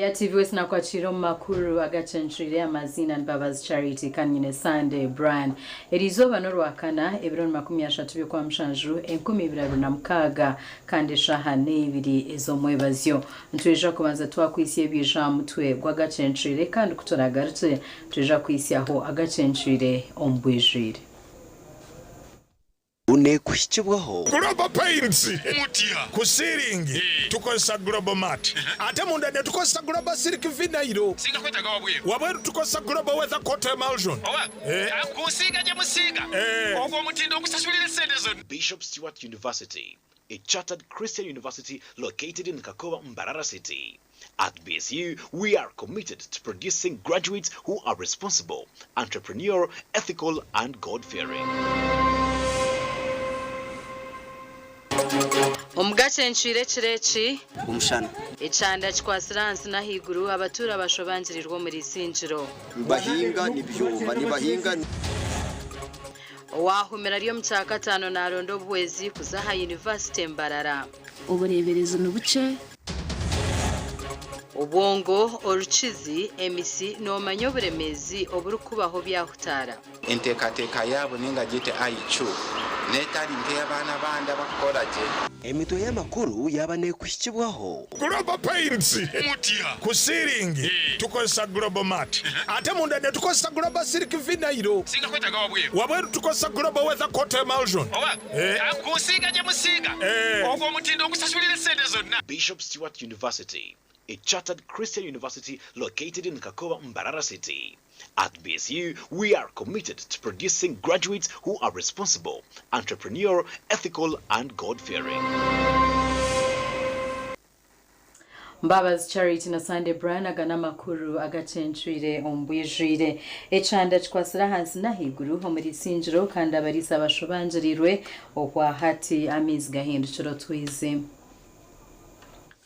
ya TV wese nakwachira mu makuru Agacencwire amazina Mbabazi Charity kanyine Sunday Brand erizoba no rwakana ebiro 30 byo kwa mshanju 2026 kandi shahane ibiri ezo mwebazyo ntweja kubanza twakwisiye bija mutwe gwa Agacencwire kandi kutoragarutse tweja kwisiyaho Agacencwire ombwijire une kushibwaho Global Paints mutia kusiringi tukosa Global Mat ate munda ne tukosa Global Silk Vinyl singa kwetaga wabweru tukosa Global Weather Coat Emulsion akusiga je musiga ogwo mutindo okusasulira sente zonna. Bishop Stewart University, a chartered Christian university located in Kakowa, Mbarara City. At BSU, we are committed to producing graduates who are responsible, entrepreneurial, ethical, and God-fearing. Agacencwire kireki umushana icanda kwasiransi na higuru abatura bashobanjirirwa muri sinjiro bahinga nibyumba nibahinga wahumera ryo mchaka 5 na rondo bwezi kuzaha University Mbarara ubureberezo n'ubuce ubwongo oruchizi emisi no manyoburemezi oburukubaho byahutara entekateka yabo ningagite ayicu netari nke abana banda bakoraje Emito y'amakuru yabane kushibwaho Global Paints mutia kusiringi tukosa Global Mat ate munda ne tukosa Global Silk Vinyl Singa kwetaga wabweru tukosa Global Weather Coat Emulsion akusiga je musiga ogwo mutindo okusasulira sente zonna. Bishop Stewart University, a chartered Christian university located in Kakowa, Mbarara City. At BSU, we are committed to producing graduates who are responsible, entrepreneurial, ethical, and God-fearing. Mbabazi Charity na Sunday Brand agana makuru Agacencwire ombwijire ecanda kwasira hansi na higuru ho muri sinjiro kandi abarisa bashobanjirirwe okwa hati amizi gahindukiro twize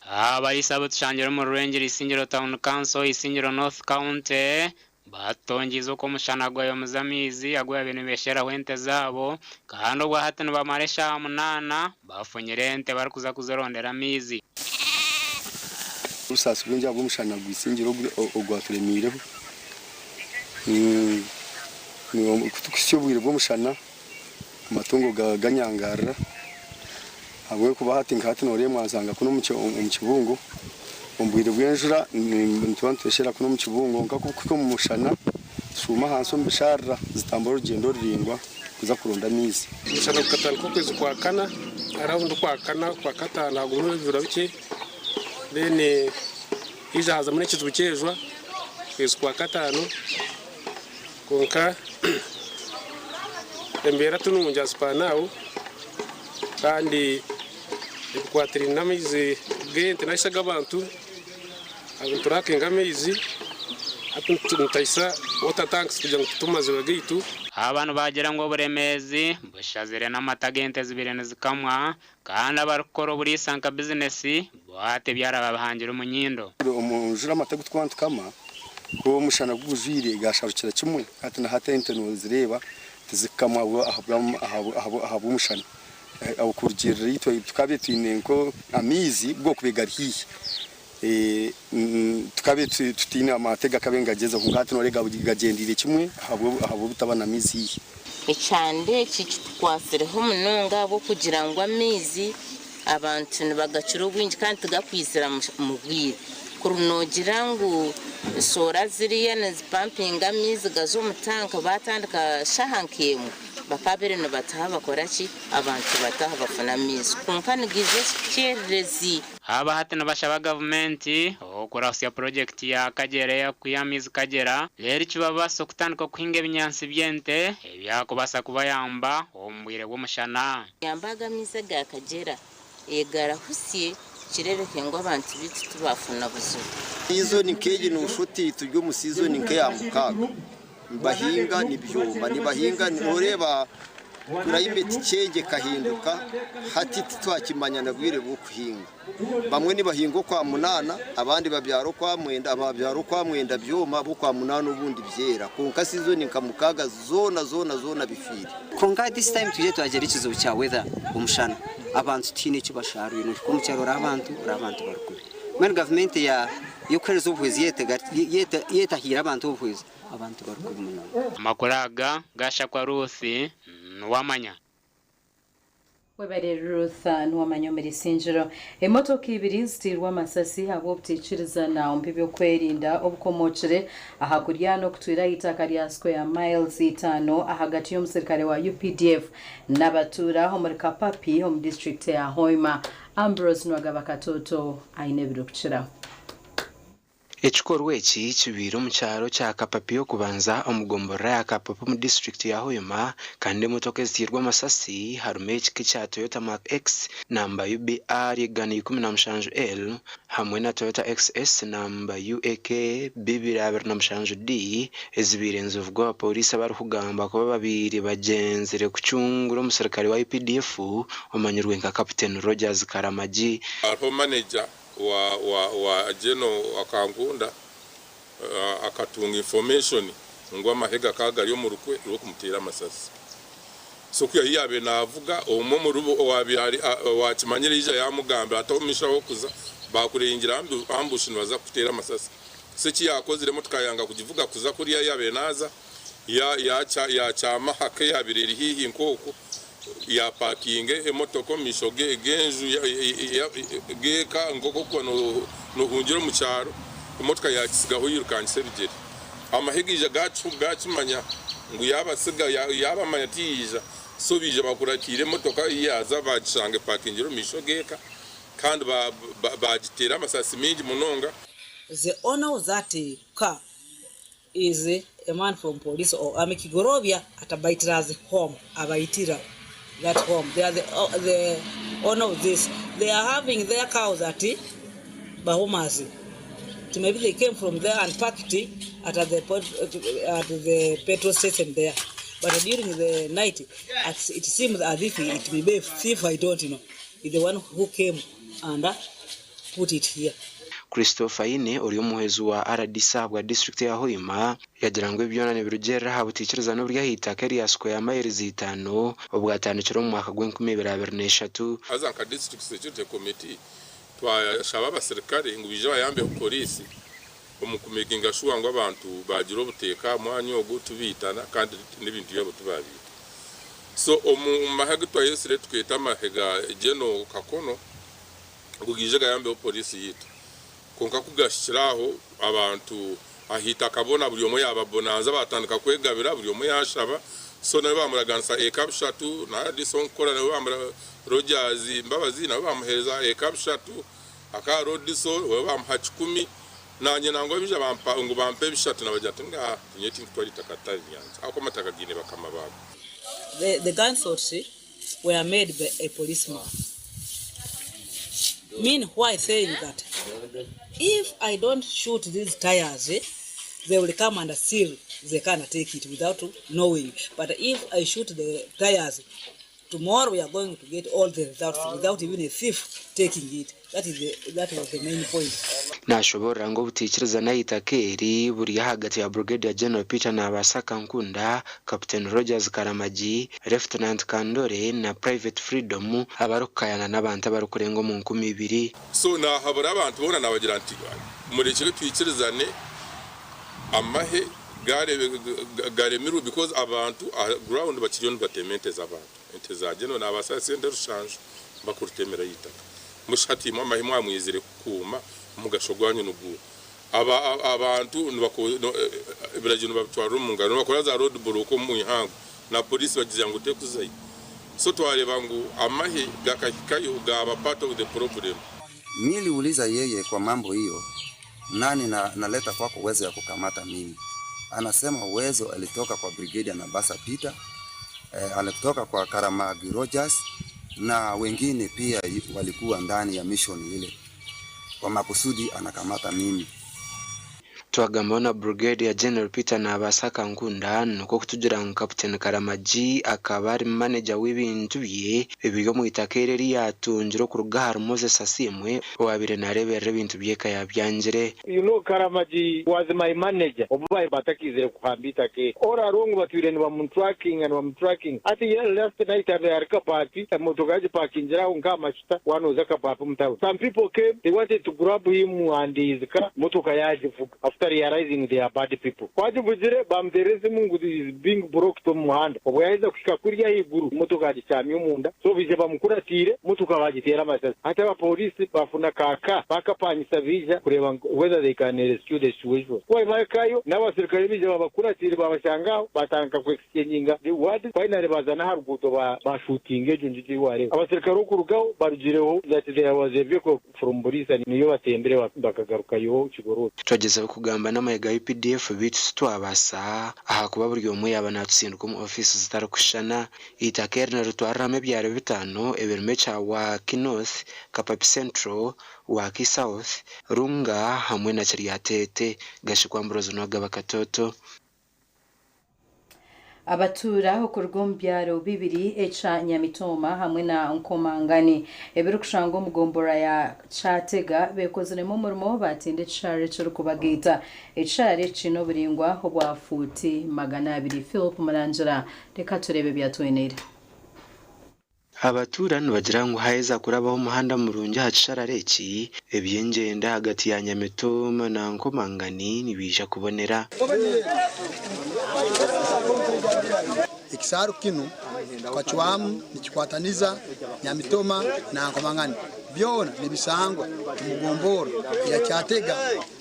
abarisa butshangira mu Rurengeri Isingiro Town Council Isingiro North County batongizo ko mushanagwa yo muzamizi agwa ibintu beshera wente zabo kandi ogwa hatano bamaresha 8 bafunyirente barikuza kuzerondera mizi usasubye njya bumushana Isingiro ogwa turemireho ni kutukishyobwire bumushana amatungo ganyangara abwe kuba hatinga hatinore mwansanga kuno mu kibungo umbwire bwenjura ntwanteshera kuno mu kibungo ngakuko mu mushana suma hanso mbishara zitambara urugendo ruringwa kuza kurunda mizi mushana kukatana ko kwezi kwa kana aravundo kwa kana kwa katana agumwe bivura bike bene izaza muri kizu cyejwa kwezi kwa katano konka embera tunumujya spanawo kandi kwatiri namizi gente naishaga abantu abuturakenga mizi atuntaisa water tanks kugira ngo tumaze bagaitu abantu bagira ngo buremezi bushazire n'amatagente zibirene zikamwa kandi abarukora buri sanka business bwate byarabahangira umunyindo umujura amatagu twantukama ko mushana guzire gasharukira kimwe ati na hatente no zireba tizikamwa ahabu mushana aho kurugirira yitwa tukabe twinenko amizi bwo kubegariye tukabe tutina amatega kabengageza kungati no rega bugigendire kimwe aho butabana amizi icande cyitwasireho mununga bo kugira ngo amizi abantu bagacira ubwinji kandi tugakwizira mu bwire kurunogira ngo sora ziriya pumping amizi gazo mutanka batandika shahankemu bakabere no bataha bakoraki abantu bataha bafuna mizi kunkani gize cyerezi aba hatana bashaba government okora sia project ya kagere ya kuyamizi kagera rero kibabaso kutandika kuhinga binyansi byente ebyako basa kubayamba ombwire bwo mushana yambaga mize ga kagera egara husiye kirereke ngo abantu biti tubafuna buzo izo ni keje no nshuti tujyo mu season nke ya mukaga bahinga nibyumba nibahinga ureba turayimeti cenge kahinduka hati twakimanya nabwire bwo kuhinga bamwe nibahingo kwa munana abandi babyaro kwa mwenda ababyaro kwa mwenda byoma bo kwa munana ubundi byera konka season nka mukaga zona bifiri konka this time tuje twagera ikizo cya weather umushana abantu tine cyo basharuye no ko mucyaro abantu barukuri man government ya yokereza ubuhwezi yetahira abantu ubuhwezi abantu barukubumuna amakuraga gashakwa Ruthi nuwamanya webere Ruth nuwamanyomera isinjiro emotoka ibiri zitirwa amasasi abobutikirizana ompibyo kwerinda obukomokere ahakurya no kutwira itaka rya square miles 5 ahagati y'omusirikare wa UPDF n'abatura ho muri Kapapi ho mu district ya Hoima. Ambrose Nwagaba Katoto aine birukira. Ekikorwa eki kibiro mu kyaro kya Kapapi okubanza omugombora ya Kapapi mu district ya Hoima kandi emotoka ezitirwa amasasi harumu ekiki kya Toyota Mark X namba UBR 17L hamwe na Toyota XS namba UAK 227D ezibire nzovugwa abapolisi abarikugamba kuba babiri bagenzere kucungura omusirikare wa UPDF omanyirwe nka Captain Rogers Karamaji manager wa Jeno akangunda akatunga information ngo amahega kagari yo mu rukwe rwo kumutera amasasi so kuya yabe navuga omwe mu rubo wabihari wakimanyirije yamugambe atomishaho kuza bakurengira ambushi baza kutera amasasi seki yakozire motoka yanga kugivuga kuza kuri yabe naza ya chama hake yabireri hihi nkoko ya parking emotoka mishoge genju geka ngoko ko no hunjiro mu cyaro imotoka yakisigaho yirukankise bigere amahigije gacumanya ngo yabasiga yabamanyatija so bije bakurakire motoka yaza bagishange parking ro mishogeka kandi bagitera amasasi mingi munonga. The owner of that car is a man from police or army Kigorobia atabaitira's home abaitira that home. They are the owner of this. They are having their cows at Mbabazi. Maybe they came from there and parked at the petrol station there. But during the night, it seems as if it may be a thief, I don't know. It's the one who came and put it here. Christopher Ine uri umuhezi wa RDC wa district ya Hoima yagirangwe byonane birugera habutikiriza no burya hitaka area square ya miles 5 ubwatandikiro mu mwaka gw'2023 azanka district security committee twashaba abasirikare ngo bije bayambe polisi umukumekinga shuwa ngo abantu bagira ubuteka mwanyo go tubitana kandi n'ibintu byabo tubabita so mahega twayesire twita amahega Jeno Kakono ngugije gayambe polisi yitu konka kugashiraho abantu ahita kabona buri omwe yababonanza batandika kwegabira buri omwe yashaba so nawe bamuragansa ekabshatu na Addison Kora nawe bamura Rogers Mbabazi nawe bamuhereza ekabshatu aka Rodiso we bamuha 10 nanye nango bije bampa ngo bampe bishatu nabajya tunga nyeti twari takatari yanze ako matakagine bakama babo. The gunshots were made by a policeman. Mean why saying that if I don't shoot these tires, they will come and steal. They cannot take it without knowing. But if I shoot the tires, tomorrow we are going to get all the results without even a thief taking it. That was the main point. Nashobora ngo butikiriza nayitakeri buri hagati ya Brigadier General Peter na Basaka Nkunda, Captain Rogers Karamaji, Lieutenant Kandore na Private Freedom abarukayana n'abantu barukurengo mu 12. So na habura abantu bona nabagira anti muri kire twikirizane amahe gare miru because abantu ground bakiriyo batemente z'abantu entezageno n'abasasi nderushanje bakurutemera yitaka mushati mu mahimwa mwizire kuma mugashogwanyu nugu abantu biragino batwara umungano bakora za road block mu ihangu na police bagize ngo tekuzayi so twareba ngo amahe gakakayo gaba part of the problem. Niliuliza yeye kwa mambo hiyo nani naleta kwako uwezo ya kukamata mimi. Anasema uwezo alitoka kwa Brigadier na Basa Peter, alitoka kwa Karamagi Rogers na wengine pia walikuwa ndani ya mission ile. Kwa makusudi anakamata mimi. twagamba na Brigadier General Peter Nabasaka Nkunda nuko kutugira ngo Captain Karamaji akaba ari manager w'ibintu bye bibiyo mu itakere ryatunjiro ku rugahar Moses Asimwe wabire narebere ibintu bye kaya byangire. Karamaji was my manager obubaye batakizire kuhambita ke ora rongo batwire ni bam tracking ati last night at the party motogaji parkingira unga mashita wanoza kapapa mtawo. Some people came, they wanted to grab him and his car motoka yaje after realizing they are bad people. Kwaje bujire bamdereze mungu is being broke to muhanda obwaiza kushika kuriya higuru motogaji cyamye umunda so bije bamukuratire motoka bagitera amasasi ati aba police bafuna kaka bakapanyisa vija kureba whether they can rescue the situation. Kwa bakayo n'abasirikare bije babakuratire babashangaho batanga ku exchanginga the word finally bazana haruguto ba shooting ejo njiji ware abasirikare ukurugaho barugireho that there was a vehicle from Burisa niyo batembere bakagaruka yo kigoro. Twageze kugamba n'amayiga y'PDF bitu twabasa aha kuba buri umwe yabana tsindwa mu office zitarakushana itakere na rutwarame byare bitano ebermecha wa Kinorth Kapapi Central wa Kisouth Runga hamwe na Chariatete gashikwambrozo n'agaba katoto. Abatura ku rwombyaro bibiri eca Nyamitoma hamwe na Nkomangani ebirukushango mugombora ya Chatega bekozeremo murimo batinde chare cyo kubagita ecare cino buringwa obwa futi 200. Philip Murangira reka turebe byatwenera. Abaturani bagira ngo haiza kurabaho umuhanda murungi hacisharareki ebyengenda hagati ya Nyamitoma na Nkomangani nibija kubonera. Ikisaru kinu kwa chwamu nikikwataniza Nyamitoma na Nkomangani byona nibisangwa umugomboro ya Chatega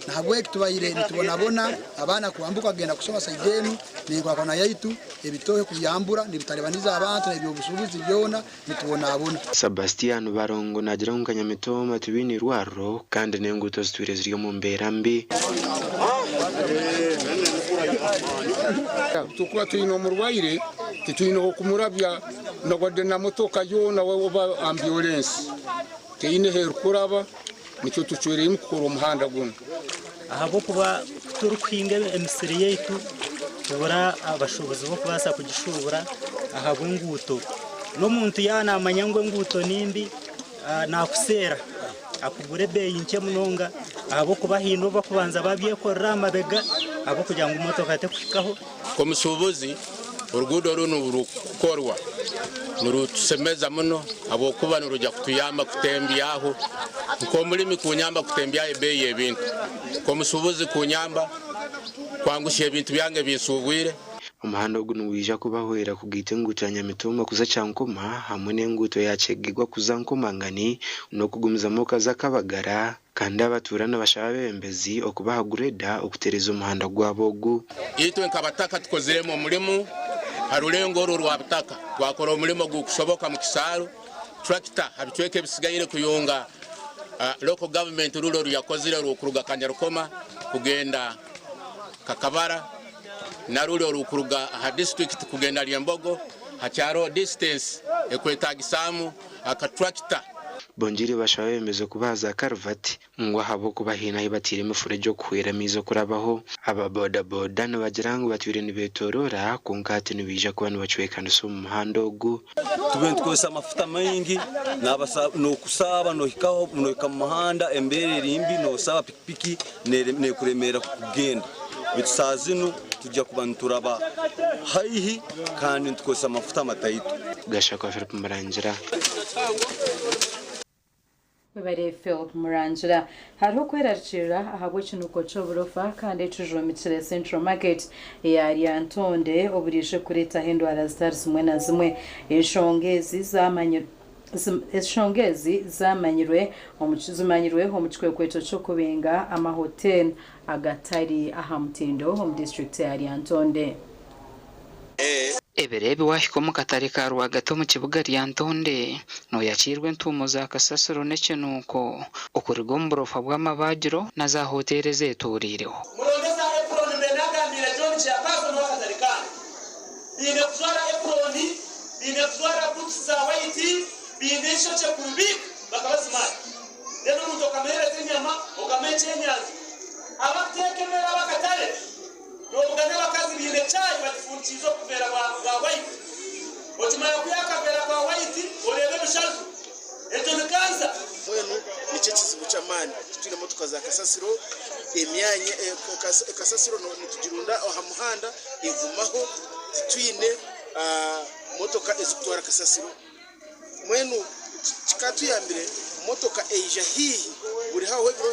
nagwe tubayire nitubonabona abana kuambuka genda kusoma saideni ningwa kona yaitu ebitohe kuyambura nibitaribaniza abantu nebyo busubuzi byona nitubonabona. Sebastian Barongo nagira ngo Nyamitoma tubini rwaro kandi nenguto zitwire ziri mu mberambi. Tukwa tuyino murwaire tuyino kumurabya nagode na motoka yo na woba ambulance kine her kuraba nicyo tucwereye mukoro muhanda guno ahabo kuba turukwinge emisiri yetu tubura abashobozi bo kubasa kugishubura ahabo nguto no muntu yana amanyangwe nguto nimbi nakusera akugure beyinke munonga ahabo kuba hino bakubanza babyekorera amabega abo kugira ngo motoka ate kushikaho komusubuzi urugudo runo urukorwa nurusemeza muno abo kuba nurujya kutuyamba kutembiyaho ko muri kunyamba kutembya ebeye ebintu komusubuzi kunyamba kwangushiye ibintu byange bisubwire. Umuhanda guno wija kubahwera kugite nguta Nyamitoma kuza Cyankoma hamwe n'enguto yacegigwa kuza Nkomangani no kugumiza moka zakabagara kandi abaturana bashaba bembezi okubahagureda okutereza umuhanda gwabogu. Itwe nkabataka tukozeremo murimo harurengo rwabutaka twakora umurimo gushoboka mu Kisaru tractor habitweke bisigayire kuyunga local government rulo yakozire rukuruga Kanyarukoma kugenda Kakabara na rulo rukuruga ha district kugenda Lyembogo hacyaro distance ekwetagisamu aka tractor. Bonjiri bashaba bemeze kubaza Karvati ngo habo kubahina ibatire imifurejo kwera mizo kurabaho ababoda boda nabagira ngo batwire nibetorora kunkati nibija kubana bacwekana so mu muhanda ogu tubent kosa amafuta mengi nabasa no kusaba no hikaho no hikamuhanda embere rimbi no saba pikipiki ne kuremera kugenda bituzazino tujya kubanturaba haihi kandi tukosa amafuta matayito gashaka Philip Murangira. Bari Philip Murangira hariho kweraricira ahabo kinuko cyo burofa kandi tujomitsire Central Market ya Ryantonde oburije kureta hindwara stars mwe na zimwe eshongezi zamanyirwe omukikwe kweto cyo kubenga amahotel agatari ahamutindo home district ya Ryantonde. Eberebe wahikomo katari ka rwagato mu kibuga Ryantonde no yakirwe ntumo za kasasiro nece nuko ukurigomborofa bw'amabagiro na za hoteli zeturireho murondeza Apron menagambira John Chapaso no katarikana bine kuzwara Apron bine kuzwara boots za white bine shoche kubik bakabazimana rero muntu kamera zenyama okameche nyanzi abatekemera bakatale n'obugane bakazi bine cyayi bagifundikizo kuvera bwa white otimaya kuyakavera kwa white olebe mushazu ejo ni kansa mwenu nicyo kizibu cy'amani twine motoka za kasasiro emyanya kasasiro no nitugirunda aha muhanda igumaho twine motoka ezitwara kasasiro mwenu kikatuyambire motoka eija hihi buri haho ibiro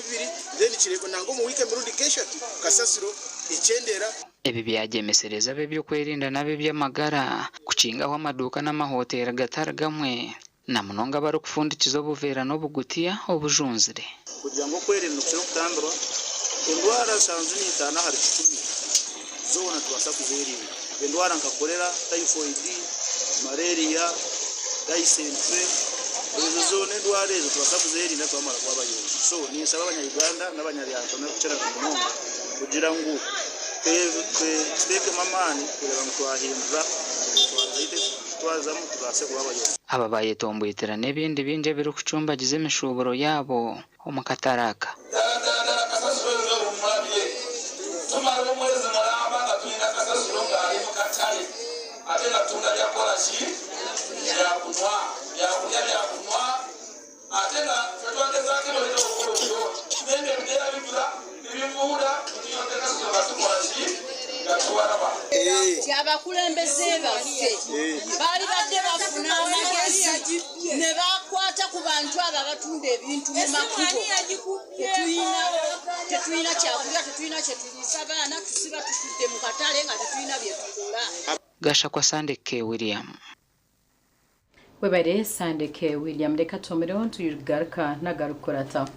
bibiri then kirego nango mu weekend rundi keshatu kasasiro icyendera. Ebi byagemesereza be byo kwerinda nabe by'amagara kukingaho amaduka n'amahoteli gatara gamwe na munonga bari kufundikiza obuvera n'obugutiya obujunzire kugira ngo kwerinda cyo kutandura indwara sanzu nitana hari 10 zona tubasa kuzirinda indwara nkakorera typhoid malaria dysentery izo zone ndwara ezo tubasa kuzirinda twamara kwa bayobozi so ni saba abanyarwanda n'abanyarwanda no kucera ku mungu kugira ngo twebwe mamani kureba ngo twahindura twazamu tubase kuba bayobozi aba bayetomboyitera n'ibindi binje biri kucumbagiza imishoboro yabo omukataraka tumara mwezi mulamba nga tulina kasasiro ng'ali mu katale ate nga tunda byakola ki byakunywa byakulya byakunywa ate nga fetwagezako ebyo okukola obyo nenge bigera bigula nebivuula tutuyonte kasasiro nga tukola ki nga tuwalaba abakulembeze baffe baali badde bafuna amagezi ne bakwata ku bantu abo abatunda ebintu mu makubo tetulina kyakulya tetulina kyetulisa abaana tusiba tutudde mu katale nga tetulina byetukola. Gasha kwa Sandeke William. Webare Sandeke William reka tomero tuyugaruka nagarukorata.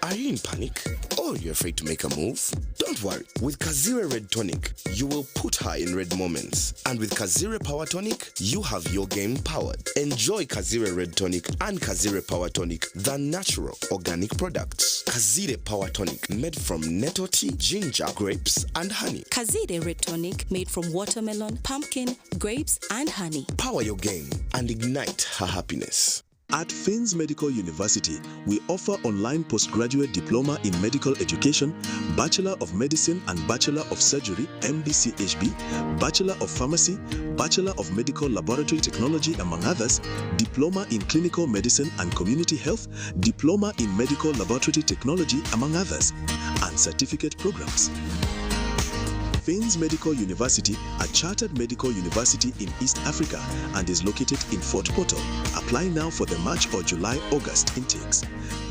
Are you in panic? Or you're afraid to make a move? Don't worry. With Kazire Red Tonic, you will put her in red moments. And with Kazire Power Tonic, you have your game powered. Enjoy Kazire Red Tonic and Kazire Power Tonic, the natural organic products. Kazire Power Tonic, made from nettle tea, ginger, grapes, and honey. Kazire Red Tonic, made from watermelon, pumpkin, grapes, and honey. Power your game and ignite her happiness. At Fins Medical University, we offer online postgraduate diploma in medical education, Bachelor of Medicine and Bachelor of Surgery, MBCHB, Bachelor of Pharmacy, Bachelor of Medical Laboratory Technology, among others, Diploma in Clinical Medicine and Community Health, Diploma in Medical Laboratory Technology, among others, and certificate programs. Fins Medical University, a chartered medical university in East Africa and is located in Fort Portal. Apply now for the March or July-August intakes.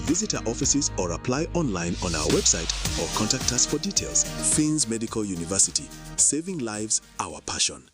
Visit our offices or apply online on our website or contact us for details. Fins Medical University, saving lives, our passion.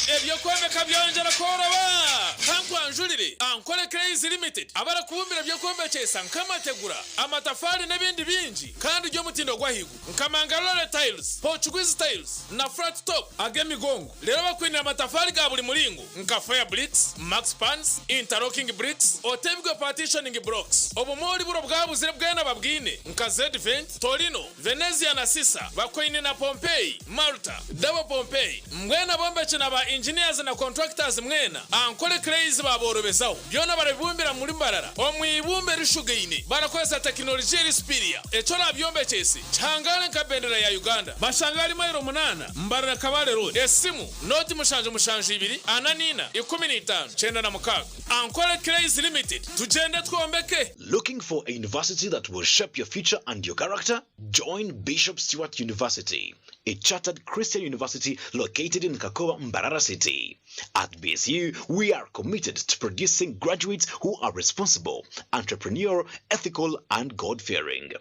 ebyokwomeka byonjera kworoba kankwanjulire ankole crazy limited abara kubumbira ebyokwomekesa nkamategura amatafari n'ebindi bingi kandi gy'omutindo gwahigu nkamangalole tiles portuguese tiles na flat top ag'emigongo lero bakwinira amatafari ga buli mulingo nka fire bricks max pans interlocking bricks otebigwe partitioning blocks obumoli buro bwabuzire bwena babwine nka Z-Vent Torino Venezia na Sisa bakwine na Pompeii Malta double Pompeii mbwena bombeche na ba engineers na contractors mwena ankole crazy baborobezaho byona barabibumbira muri mbarara omwibumbe rishugaine barakoza technology rispiria eco nabyombecyese cyangane kabendera ya Uganda bashangari mayiro 8 mbarara kabale road esimu noti mushanje 2 ananina 15 chenda na mukaga ankole crazy limited tugende twombeke. Looking for a university that will shape your future and your character? Join Bishop Stewart University, a chartered Christian university located in Kakowa, Mbarara City. At BSU, we are committed to producing graduates who are responsible, entrepreneurial, ethical, and God-fearing.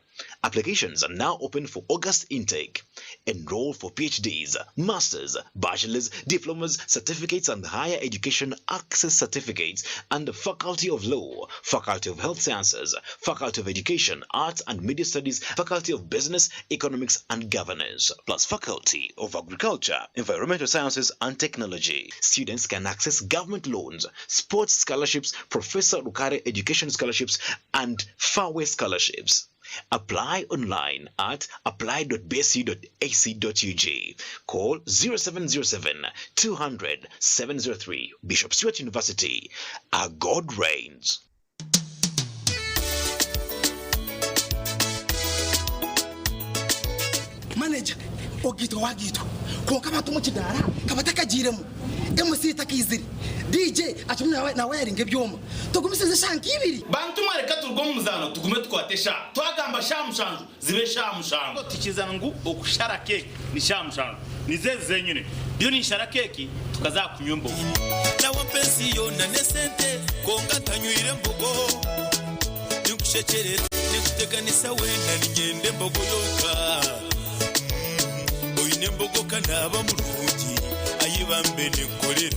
Applications are now open for August intake. Enroll for PhDs, Masters, Bachelors, Diplomas, Certificates, and Higher Education Access Certificates, and the Faculty of Law, Faculty of Health Sciences, Faculty of Education, Arts and Media Studies, Faculty of Business, Economics, and Governance, plus Faculty of Agriculture, Environmental Sciences, and Technology. Students can access government loans, sports scholarships, Professor Rukare Education Scholarships, and Fairway Scholarships. Apply online at apply.bsu.ac.ug. Call 0707 200 703. Bishop Stewart University. Our God reigns. Manager, ogito wagito. Ko kama tumuchidara, kama takajiremu. MC takiziri. DJ achumna na wiring ebyoma. Tugumisize shanki ibiri. Bantu mareka turgo muzano tugume twatesha. Twagamba shamushanju zibe shamushanju. Tikizana ngu okushara cake ni shamushanju. Nizeze zenyine. Byo ni shara cake tukaza kunyumba. Na wapenzi yona nesente konga tanywire mbogo. Nikushechere nikuteganisa wenda nigende mbogo yoka. Oyine mbogo kanaba mulungi ayibambe nekolera.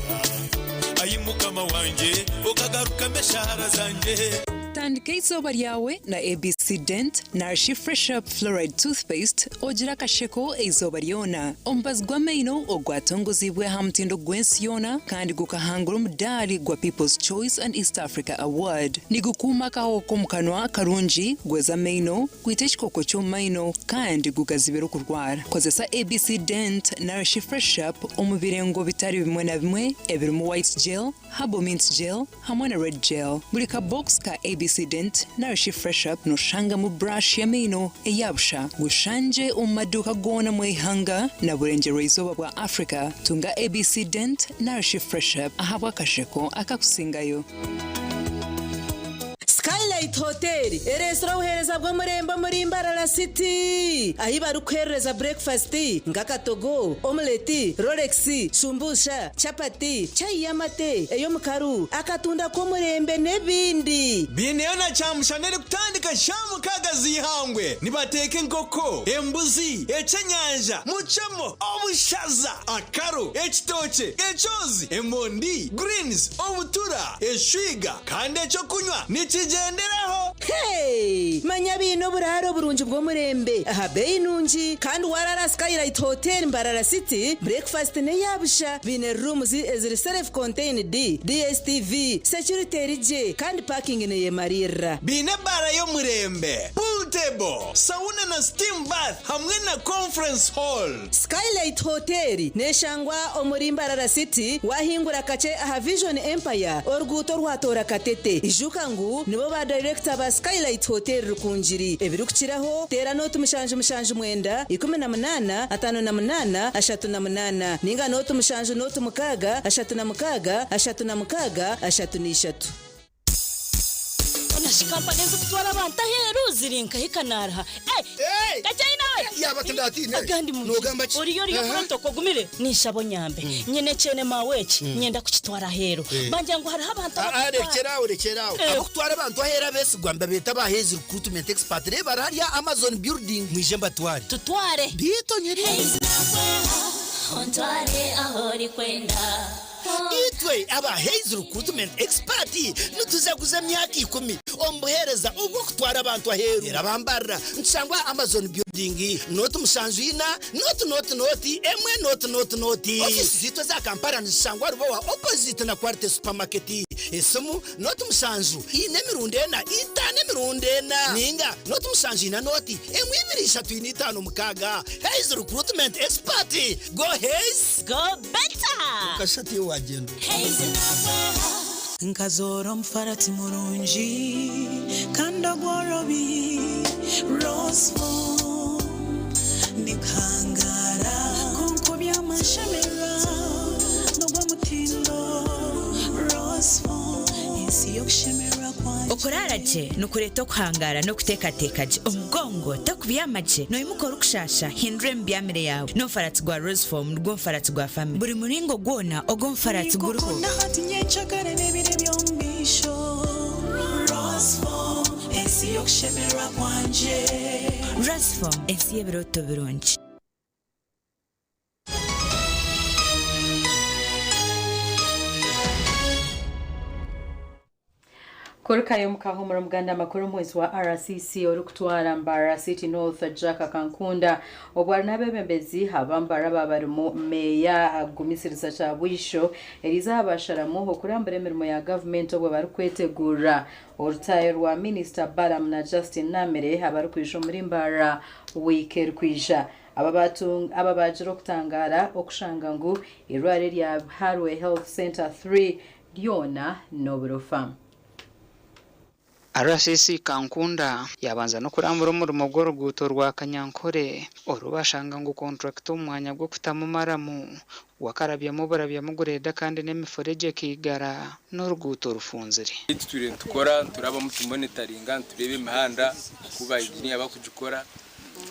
Ayimukama wanje okagaruka meshara zanje. Tandika izuba ryawe na ABC Dent Nourish Fresh Up Fluoride Toothpaste ogira kasheko izuba ryona ombazwa maino ogwatongozibwe hamtindo gwensiona kandi gukahangura umudali gwa People's Choice and East Africa Award nigukuma kaho komukanwa karunji gweza maino kwiteshikoko cyo maino kandi gukazibera kurwara kozesa ABC Dent Nourish Fresh Up omubirengo bitari bimwe na bimwe ebirumu white gel, herbal mint gel hamwe na red gel buri ka box ka ABC Dent Nourish Fresh Up no shanga mu brush ya mino eyabsha gushanje umaduka gona mwihanga na burengero izuba bwa Africa tunga ABC Dent Nourish Fresh Up ahabwa kasheko akakusingayo. Skylight Hotel, restaurant uhereza bwo murembo muri Mbarara City. Ahi barukhereza breakfast, ngakatogo, omelette, Rolex, shumbusha, chapati, chai yamate, eyo mukaru, akatunda ko murembe nebindi. Bineona chamushanere kutandika shamu kagazi hangwe. Nibateke nkoko, embuzi, echenyanja, muchamo, obushaza, akaro, ekitoche, echozi, emondi, greens, obutura, eshwiga, kandi echo kunywa. Nichigenderaho. Hey, manya bino buraro burunji bwo murembe. Aha bei nunji kandi warara Skylight Hotel Mbarara City. Breakfast ne yabusha bine rooms eziri self contained DSTV security rije kandi parking ne yemarira. Bine bara yo murembe. Pool table, sauna na steam bath hamwe na conference hall. Skylight Hotel ne shangwa omuri Mbarara City wahingura kache aha Vision Empire orguto rwatora katete. Ijukangu nibo ba director ba Skylight Hotel rukunjiri ebirukiraho tera note mushanje mwenda 18 58 38 ninga note mushanje note mukaga 36 36 Onashikamba neza kutwara abantu aheru zirinka hikanara. Gachaina we. Yaba tindati agandi mu. Uriyo protoko gumire nishabo nyambe. Nyene chene maweki nyenda kukitwara aheru. Banje ngo hari abantu Rekeraho. Abo kutwara abantu ahera bese Rwanda beta bahezi recruitment expert reba hariya Amazon building mwijemba tware. Tutware. Bito nyeri. Ontware ahori kwenda. Itwe aba Haze recruitment expert nutuzaguza myaka 10 ombuhereza ubwo kutwara abantu aheru erabambara nsangwa Amazon building note mushanjina note emwe note office zitwe za Kampala nsangwa rubo wa opposite na Quarte supermarket esomu note mushanju ine mirundena itane mirundena ninga note mushanjina note emwe 235 mukaga Haze recruitment expert go Haze go better kashati wagendo Nkazoro mfarati murunji kanda gworobi roseful nikangara kunkobya mashamera nogwa mutindo roseful isi yokushemera kwanje okoraraje nukureta kuhangara no kutekatekaje omugongo takubiyamaje no imukora kushasha hindre mbyamire yawe no farati gwa roseful nugwo farati gwa family buri muringo gwona ogwo farati guruho nahati nyenchakare nebire byombisho roseful isi yokushemera kwanje roseful isi yebiroto birungi. Korukayo mukahumura muganda makuru mwezi wa RCC orukutwara Mbara City North Jack Kankunda obwarna bebembezi habambara babarimo meya agumisiriza cha bwisho eriza abasharamu okurambere mirimo ya government obwo bari kwetegura orutaye rwa Minister Baram na Justin Namere abari kwisho muri Mbara weekend kwija aba bajiro kutangara okushanga ngo irware rya Harwe Health Center 3 lyona noburofa. RCC Kankunda yabanza no kurambura umurimo gw'uruguto rwa Kanyankore orubashanga ngo contract umwanya gwo kutamumaramu wakarabyamo barabyamo gureda kandi n'emiforege kigara n'uruguto rufunzire. Turi tukora turaba mu monitoringa turebe imihanda kuba igini abakujikora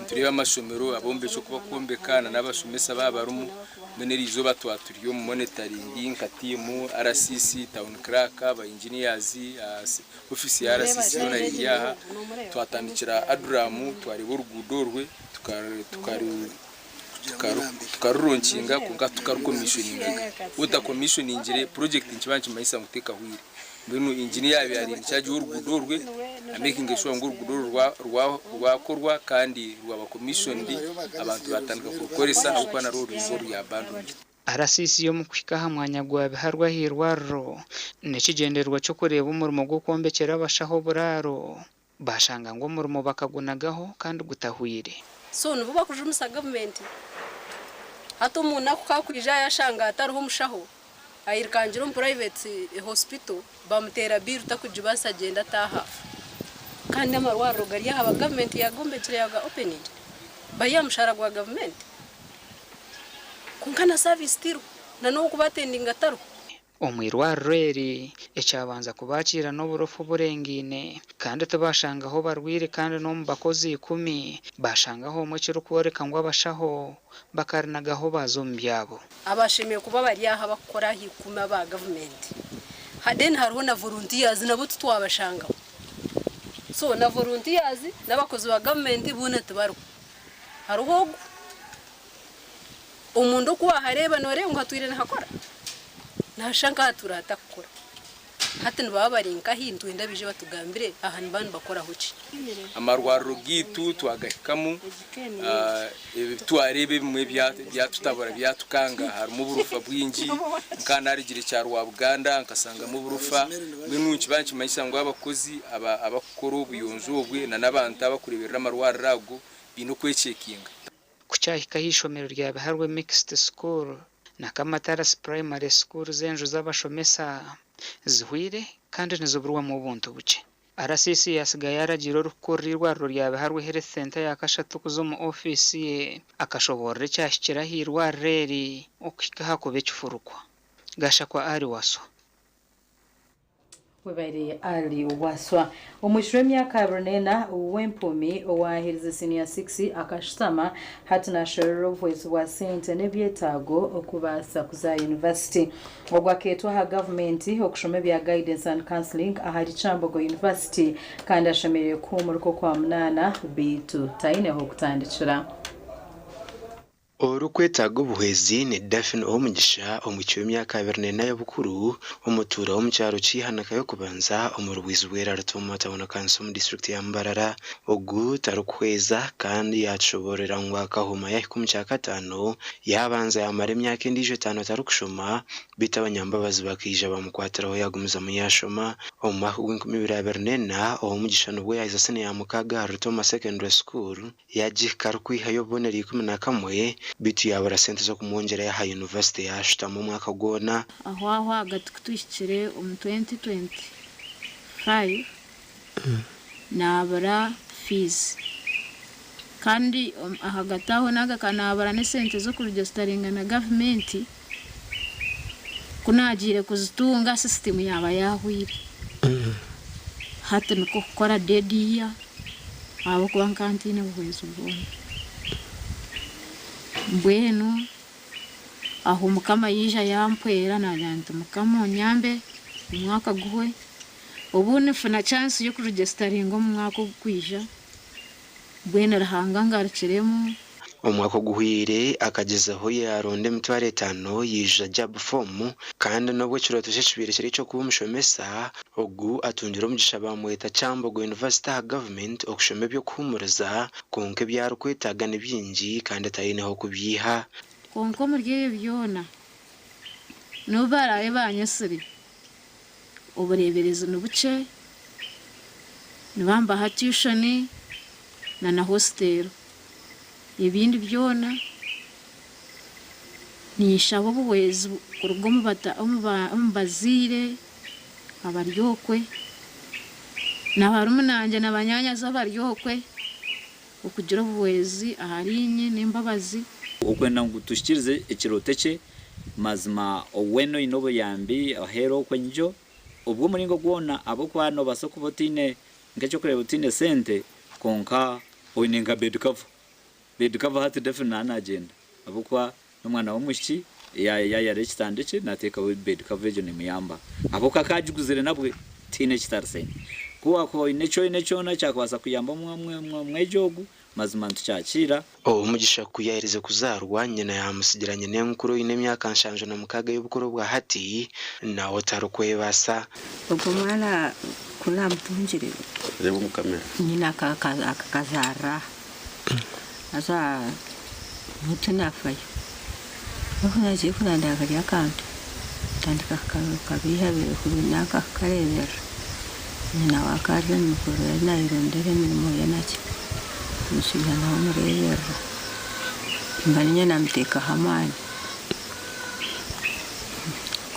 tureba amashomero abombesho kuba kumbekana n'abashomesa babarumu meneri zo batwaturiyo mu monitoring nkatimu RCC town crack aba engineers office ya RCC na yaha twatandikira adramu twari burugudorwe tukaruronkinga kunga tukarukomissioninga uta commissioningire project nkibanki mayisa muteka hwire mbenu engineer yari cyaje urugudorwe making sure ngo urugudorwa rwakorwa kandi rwaba commissioned abantu batandika kukoresa uko na ruru ya bandu. RCC yo mukwikaha mwanya gwa biharwa hirwaro nekigenderwa cyo kureba umurimo gwo kombekera abashaho buraro bashanga ngo umurimo bakagunagaho kandi gutahwire. So nubu bakujumisa government hato umuntu akakwija yashanga atariho umushaho ayirkangira private hospital bamutera bill utakujibasa agenda taha kandi amarwaro gari yaba government yagombekere yaga opening bayamushara gwa government kunkana service tiro nano kubatendinga taro omwirwarreri ecyabanza kubakira n'oburofu burengine kandi tubashangaho barwire kandi no mubakozi 10 bashangaho omwe kiro kworeka ngo abashaho bakarinagaho bazombyabo abashimiye kuba bari aha bakora hikuma ba government haden hariho na volunteers nabo tutwabashanga so na volunteers n'abakozi ba government bune tubaru hariho umuntu kuba hareba nore ngo hatwire nakora nashanga turata kukora hati nbabarinka hindu indabije batugambire ahantu bantu bakora hoci amarwaro gitu twagahikamu twarebe bimwe byatutabara byatukanga harimo burufa bwingi nkana arigire cyarwa Buganda nkasanga mu burufa binunci banki mayisangwa abakozi abakoro ubuyonzo bwe na nabanta bakureberera amarwaro rago bino kwechekinga kucyahika hishomero rya Biharwe Mixed School na Kamataras Primary School zenju z'abashomesa zihwire kandi nizoburwa mu buntu buke. RCC yasigaye yaragira urukurirwa rya Biharwe Health Center yakashatu kuzomu office ye akashobora cyashikira hirwa reri okikaha kubekifurukwa gashakwa ari waso webere ali waswa omwishwe myaka abronena wempumi owahiriza senior 6 akashitama hatuna shero voice wa Saint nebyetago okubasa kuza university ogwaketwa ha government okushome bya guidance and counseling ahari Chambogo University kandi ashemereye kumurko kwa munana bitu taineho kutandikira orukwetaga obuhwezi ne Daphne omugisha omwicyo myaka 2 y'abukuru omutura omucyaro cihanaka yo kubanza omurubwizi bwera rutuma tabona kanso mu district ya Mbarara ogu tarukweza kandi yatshoborera ngwaka homa ya 15 yabanza yamara imyaka indije 5 tarukushoma bitabanya Mbabazi bakija bamukwatiraho yagumiza mu yashoma omwaka w'2024 omugisha nubwo yahiza sene ya mukaga rutuma secondary school yajikara kwihayo boneri 11 bitu yabara sente zo kumwongera ya university yashita mu mwaka gona aho agatukishire 2025 nabara fees kandi ahagataho naga kanabara ne sente zo kuregisteringa na government kunagire kuzitunga system yaba yahwire hata nuko gukora dediya abo kuba kantine buhwezo bwone mbwenu aho mukama yija yampwera najyanze mukama nyambe umwaka guhwe ubune funa chance yo kuregisteringa mu mwaka kwija bwene rahanga ngarukiremo omwaka guhwire akagezaho yaronde emitwaro 5 yija job form kandi nobwo kiroto kibire kiri cyo kuba umushomesa ogu atungira omugisha bamweta Kyambogo University Government okushoma byo kuhumuriza konke byaro kwetaga nebyingi kandi atayineho kubyiha konko muri byona nubaraye banyesiri uburebereza nubuce nibamba tuition na hostel ibindi byona nishabo buwezi kurugo mubazire abaryokwe n'abarumunanje n'abanyanya z'abaryokwe ukugira buwezi aharinye n'Mbabazi ukwenda ngutushikirize ikiroteke mazima oweno inobo yambi ahero kwenjo ubwo muringo gwona abo kwano basokubotine ngecho kure butine sente konka oinenga bed cover hati definitely na agenda abukwa n'umwana w'umushyi ya rekitandike nateka bed coverage ni muyamba aboka kajuguzire nabwe tine kitarse kuwa ko inecho na cyakwasa kuyamba mwejogu mazima ntucyakira umugisha kuyahereze kuzarwa nyina yamusigiranye n'enkuru ine myaka nshanje na mukaga y'ubukuru bwa hati naho tarukwebasa ubwo mwana kuna mpunjire rebo mukamera nyina akakazara aza mutuna fayo bakuna je kuna ndakari account tandika kabiha bire kunyaka karebera nyina wakarye mukuru nayirondere mirimo yanaki mushyirana umurebera mbanye namuteka hamani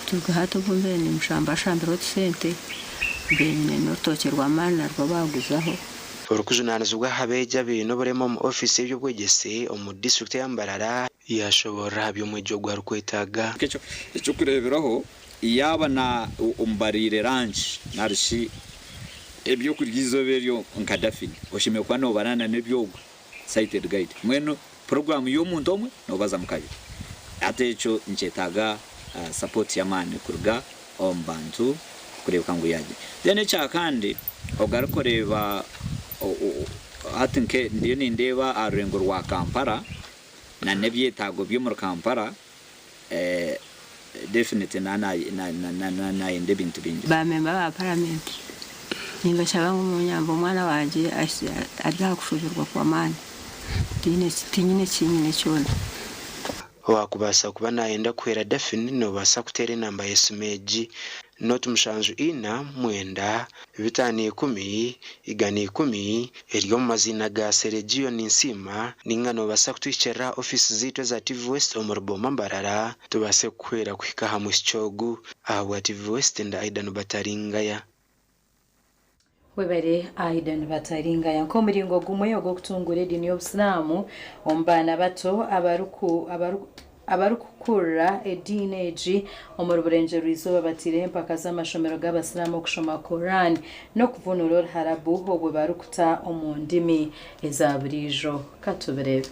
tugahato kumbe ni mushambashambiro sente mbene notokerwa mana rwo baguzaho urukujunanizwa habeja bintu buremo mu office y'ubwegese mu district ya Mbarara yashobora byo mu gihugu rukwetaga cyo kureberaho yaba na umbarire ranch narishi ebyo kuryizoberyo nkadafi oshime kwa no banana nebyo sighted guide mweno program yo muntu omwe no baza mukaje atecho nchetaga support ya mani kurga ombantu kureba ngo yaje dene cha kandi ogarukoreba atinke ndiyo ndeba arengo rwa Kampala na nebyetago byo mu Kampala definitely na inde bintu bingi ba member ba parliament ninga shabangu munyambo mwana wanje arya kushujurwa kwa mani tinyine cyona wakubasa kuba naenda kwera defini no basa kutera inamba yesumeji not mushanju ina mwenda bitani 10 igani 10 elyo mazina ga Sergio Ninsima ningano basa kutwichera office zitwe za TV West omurbo Mbarara tubase kwera kwika hamuschogu aho TV West nda Aidan Bataringaya webere Aidan Bataringaya nko muringo gumwe go kutungura edini y'Obusiramu ombana bato abarukukura edineji omuruburengero izuba batire mpaka z'amashomero g'abasiramu kushoma Quran no kuvunura harabu obwe barukuta omundimi ezaburijo katuberebe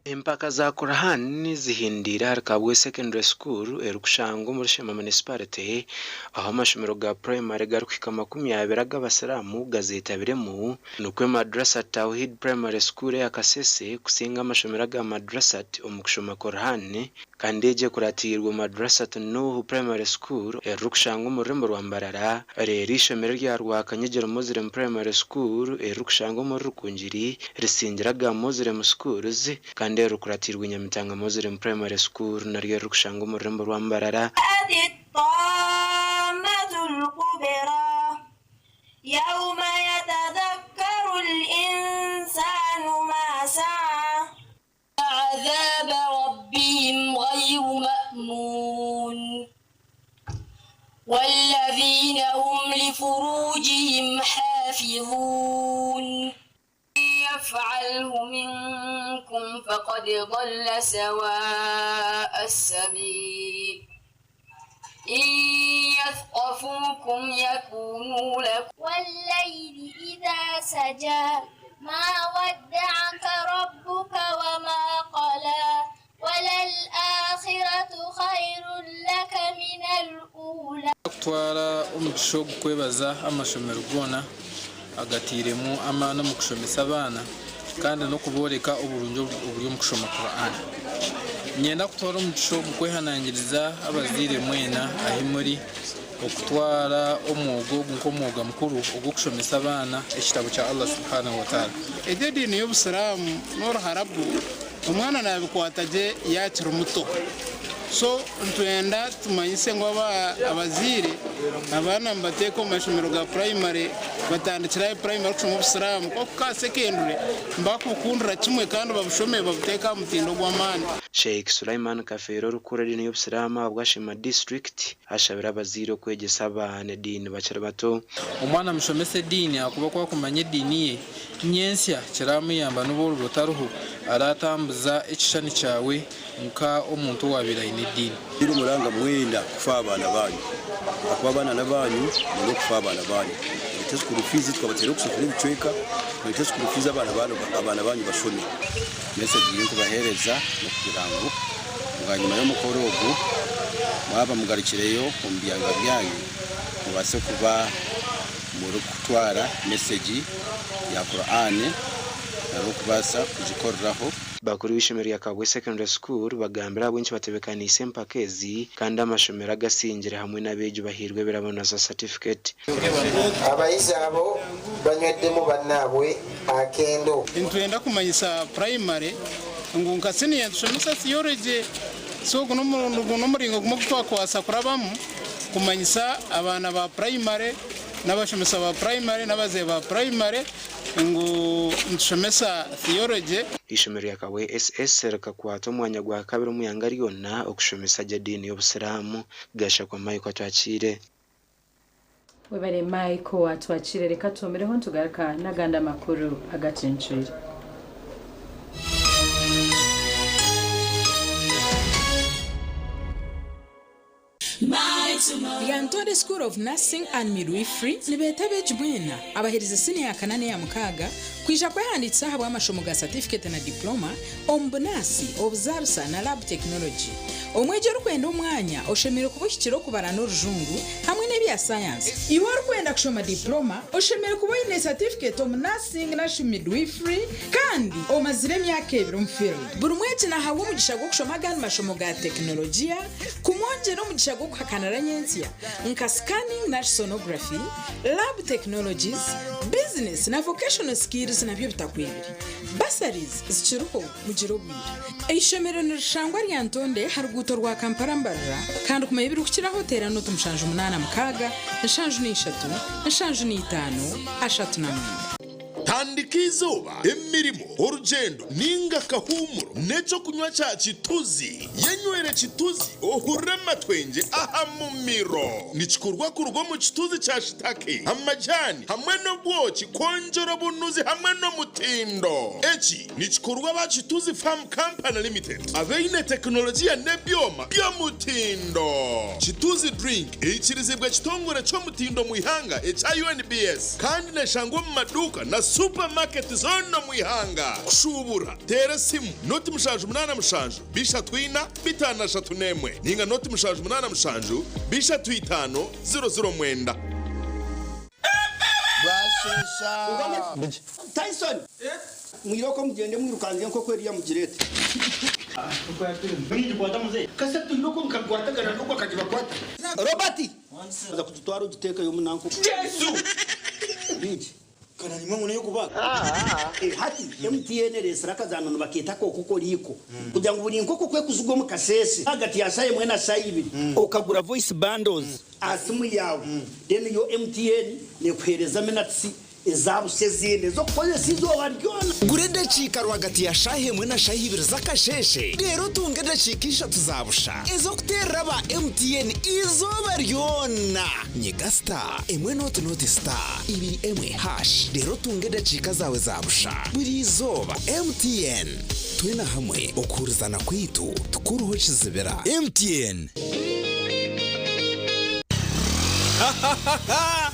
empaka za Quran zihindira Kabwe Secondary School erukushango muri Shema Municipality aho amashomero ga primary garukika 20 g'abasiramu gazitabiremu nukwe madrasa Tawhid Primary School ya Kasese kusinga amashomero ga madrasa omukushoma Quran kandi eje kuratirwa madrasa Nuhu Primary School erukushango muri rwa Mbarara rishomero rya Rwakanyegero Muslim Primary School erukushango muri Rukunjiri risingira ga Muslim Schools kandi rukuratirwa Nyamitanga Muslim Primary School naryo rukushango muri rwa Mbarara يوم يتذكر الإنسان ما سعى عذاب ربهم غير مأمون والذين هم لفروجهم حافظون يفعله منكم فقد ضل سواء السبيل إن يثقفوكم يكونوا لكم والليل إذا سجى ما ودعك ربك وما قلى وللآخرة خير لك من الأولى twara umugisho gukwebaza amashomero gona agatiremu amana mu kushomesa abana kandi no kuboreka uburunjo uburyo mu kushoma Qur'an nyenda kutora umuco mu kwehanangiriza abazire mwena ahimuri okutwara omwogo nk'omwoga mukuru ogukushomesa abana ekitabo kya Allah subhanahu wa ta'ala edini y'obusiramu n'oruharabu omwana nabikwataje yakiri muto so ntwenda tumanyise ngo abazire abana mbateko mashomero ga primary batandikira primary kushoma obusiramu ko ka secondary mbakukundira kimwe kandi babushome babuteka mutindo gw'amani Sheikh Sulaiman Kafero rukura dini y'obusiramu abwashima district ashabira abazire kwegesa abana dini bakira bato omwana mushomese dini akuba kwa kumanya dini ye nyensya kiramu yamba n'uburu butaruhu aratambuza ekishani cyawe nka omuntu wabirayine dini biri muranga mwenda kufa abana banyu akuba abana nabanyu no kufa abana banyu biteze ku rufizi twabatera kusafira ibicweka biteze ku rufizi abana banyu bashome message y'uko bahereza no kugira ngo mwanyuma yo mukorogo mwaba mugarikireyo kumbiyanga byanyu mubase kuba muri kutwara message ya Qur'an naro kubasa kujikorraho bakuru b'ishomero ya Kabwe Secondary School bagambira abwenshi batebekanise mpakezi kandi amashomero agasingire hamwe n'abejo bahirwe birabona za certificate abayizabo banyeddemu bannabwe akendo intwenda kumanyisa primary ngo nkasini yashomesa theology so kuno muringo kumukutwa kwasa kurabamu kumanyisa abana ba primary n'abashomesa ba primary n'abaze ba primary ngo nshomesa theology ishomero ya Kabwe SS rakakwata umwanya gwa kabiri umuyanga ryona okushomesa jadini y'obusiramu gasha kwa Michael atwakire webare Michael atwakire reka tumereho ntugaruka naganda makuru Agacencwire Yantore School of Nursing and Midwifery nibetabe jibwena abahiriza sini ya kanane ya mukaga kwisha kwehanditsa habwa amashomo ga certificate na diploma ombunasi obuzarsa na lab technology omweje rukwenda umwanya oshemere kubushyikiro kubara n'urujungu hamwe n'ebya science iwo rukwenda kushoma diploma oshemere kuboyine certificate of nursing na midwifery kandi omazire emyaka ebiri mu field buri mweje nahawe umugisha gwo kushoma gani mashomo ga teknolojiya kumwongera umugisha gwo kuhakanara nyensia nka scanning na sonography lab technologies business na vocational skills na byo bitakwibiri basaries zichiruko mugirobwira eishomero nirishangwa ryantonde haruguto rwa Kampala mbarra kandi kumayibiri kukira hotera no tumushanje 8 mukaga nshanje ni 3 nshanje ni 5 ashatu na 4 tandika izuba emirimo urugendo ninga kahumuro neco kunywa cya kituzi yenywere kituzi ohure matwenge aha mu miro nikikurwa ku rugo mu kituzi cya shitake amajyani hamwe no bwoki konjora bunuzi hamwe no mutindo eki nikikurwa ba kituzi farm company limited abeine teknolojia nebyoma byo mutindo kituzi drink ikirizibwa kitongore cyo mutindo mu ihanga echa UNBS kandi neshangwa mu maduka na supermarket zono muihanga kushubura tere simu noti mushanju 8 mushanju bisha twina bitana shatu nemwe ninga noti mushanju 8 mushanju bisha twitano 00 mwenda bwashesha Tyson mwiroko mugende mwirukanze nko kweri ya mugirete Mwiji kwa damu ze kase tuyiroko mukagwata gara nuko akajiba kwata Robert aza kututwara ugiteka yo munanko Yesu Mwiji kana nimwe muno yo kubaga hati MTN resiraka zanone bakita ko kuko liko kugira ngo buri nkoko kwe kuzugwa mu kasese hagati ya saye mwena saye ibiri ukagura voice bundles asimu yawe then yo MTN ne kwereza menatsi ezabuse zinde zo koze sizo waryona gurende chikaro hagati ya shahe mwena shahe ibiri zakasheshe rero tungende chikisha tuzabusha ezo kutera ba MTN izo baryona nyegasta emwe not star ibi emwe hash rero tungende chika zawe zabusha buri zoba MTN twina hamwe okurizana kwitu tukuruho kizibera MTN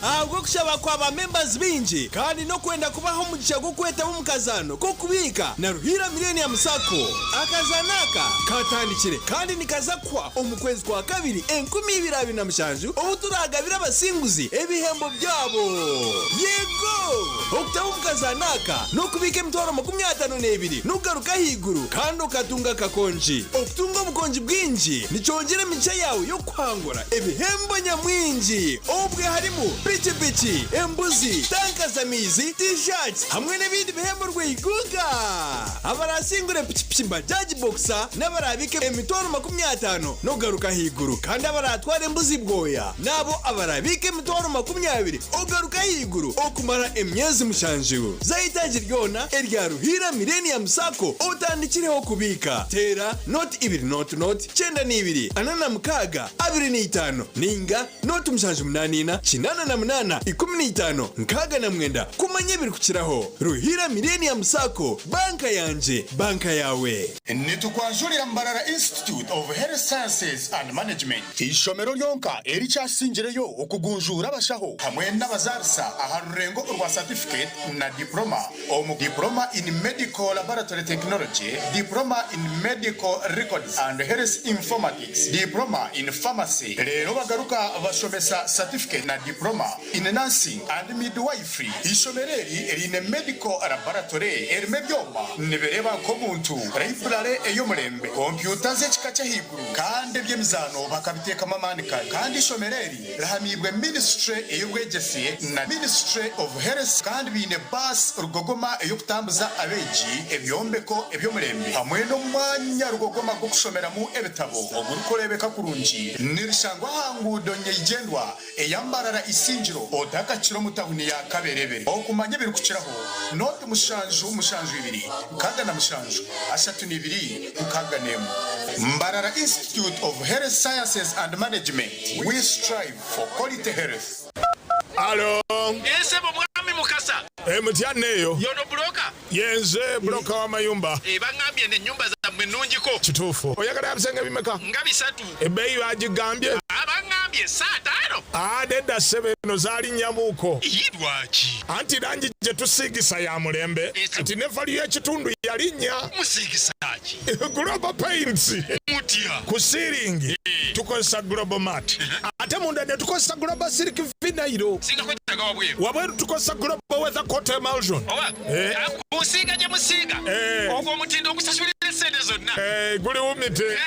ahubwo kushaba kwa ba members binji kandi no kwenda kubaho umugisha gwo kweta mu kazano ko kubika na Ruhira Millennium Sacco. Akazanaka katandikire kandi nikazakwa omukwezi kwa kabiri 2026 obuturagabira abasinguzi ebihembo byabo. Yego okutabu mukazanaka no kubika emitwaro 52 nugaruka higuru kandi ukatunga kakonji. Okutunga obukonji bwinji nichongera imica yawe yo kwangura ebihembo nyamwinji. Obwe harimo pichi, embuzi, tanka zamizi, t-shirts hamwe n'ibindi bihembo rwiguga. Abarasingure pichi bajaji boxer n'abarabike emitwaro 50 no garuka higuru kandi abaratwara embuzi bwoya nabo abarabike emitwaro 20 ogaruka higuru okumara emyezi mushanju. Zahitaji ryona erya Ruhira Millennium Sacco otandikireho kubika tera not 2 anana mukaga 25 ninga not mushanju 8 kinana na 8 15 nkaga na mwenda kumanye biri kukiraho. Ruhira Millennium Sacco banka yanje banka yawe. Nitukwanjurira Mbarara Institute of Health Sciences and Management. Ishomero lyonka ericyashingireyo okugunjura abashaho hamwe n'abazarisa aharurengo rwa certificate na diploma diploma in medical laboratory technology, diploma in medical records and health informatics, diploma in pharmacy. Rero bagaruka bashomesa certificate na diploma in nursing and midwifery. Ishomereri erine medical laboratory erime byoma nibereba ko muntu library eyomurembe computer z'ekikacha higuru kandi byemizano bakabiteka mamanika kandi ishomereri rahamibwe ministry eyobwegesiye na ministry of health kandi bine bus rugogoma eyokutambuza abeji ebyombeko ebyomurembe hamwe no mwanya rugogoma go kushomeramo ebitabo ogurukorebeka kurunji nirishangwa hangudo nyegendwa eyambarara isinjiro odakakiro mutahuni ya kaberebere okumanye biri kukiraho note mushanju 2 kaga na mushanju 32 ukaga nemo. Mbarara Institute of Health Sciences and Management, we strive for quality health. Alo ese bomwami mukasa mutyaneyo yono broka yenze broka wa mayumba bangambye ne nyumba za mwenungiko kitufu oyagala abisenge bimeka ngabisatu ebeyi bagigambye abangambye satano adeda 7 no zali nyamuko yidwachi anti rangi je tusigisa ya mulembe ati nevali ya kitundu yalinya musigisachi global paints mutia ku ceiling tukosa global mat ate munda ne tukosa global silk vinyl singakwetaga wabweru tukosa global weather coat emulsion kusiga je musiga ogwo mutindo okusashulira sente zonna guli umite.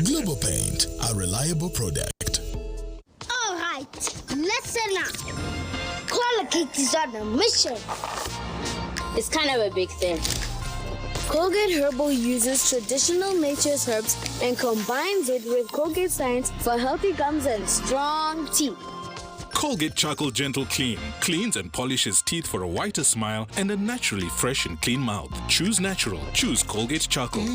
Global Paint, a reliable product. All right, listen up. Colgate is on a mission. It's kind of a big thing. Colgate Herbal uses traditional nature's herbs and combines it with Colgate science for healthy gums and strong teeth. Colgate Charcoal Gentle Clean cleans and polishes teeth for a whiter smile and a naturally fresh and clean mouth. Choose natural. Choose Colgate Charcoal.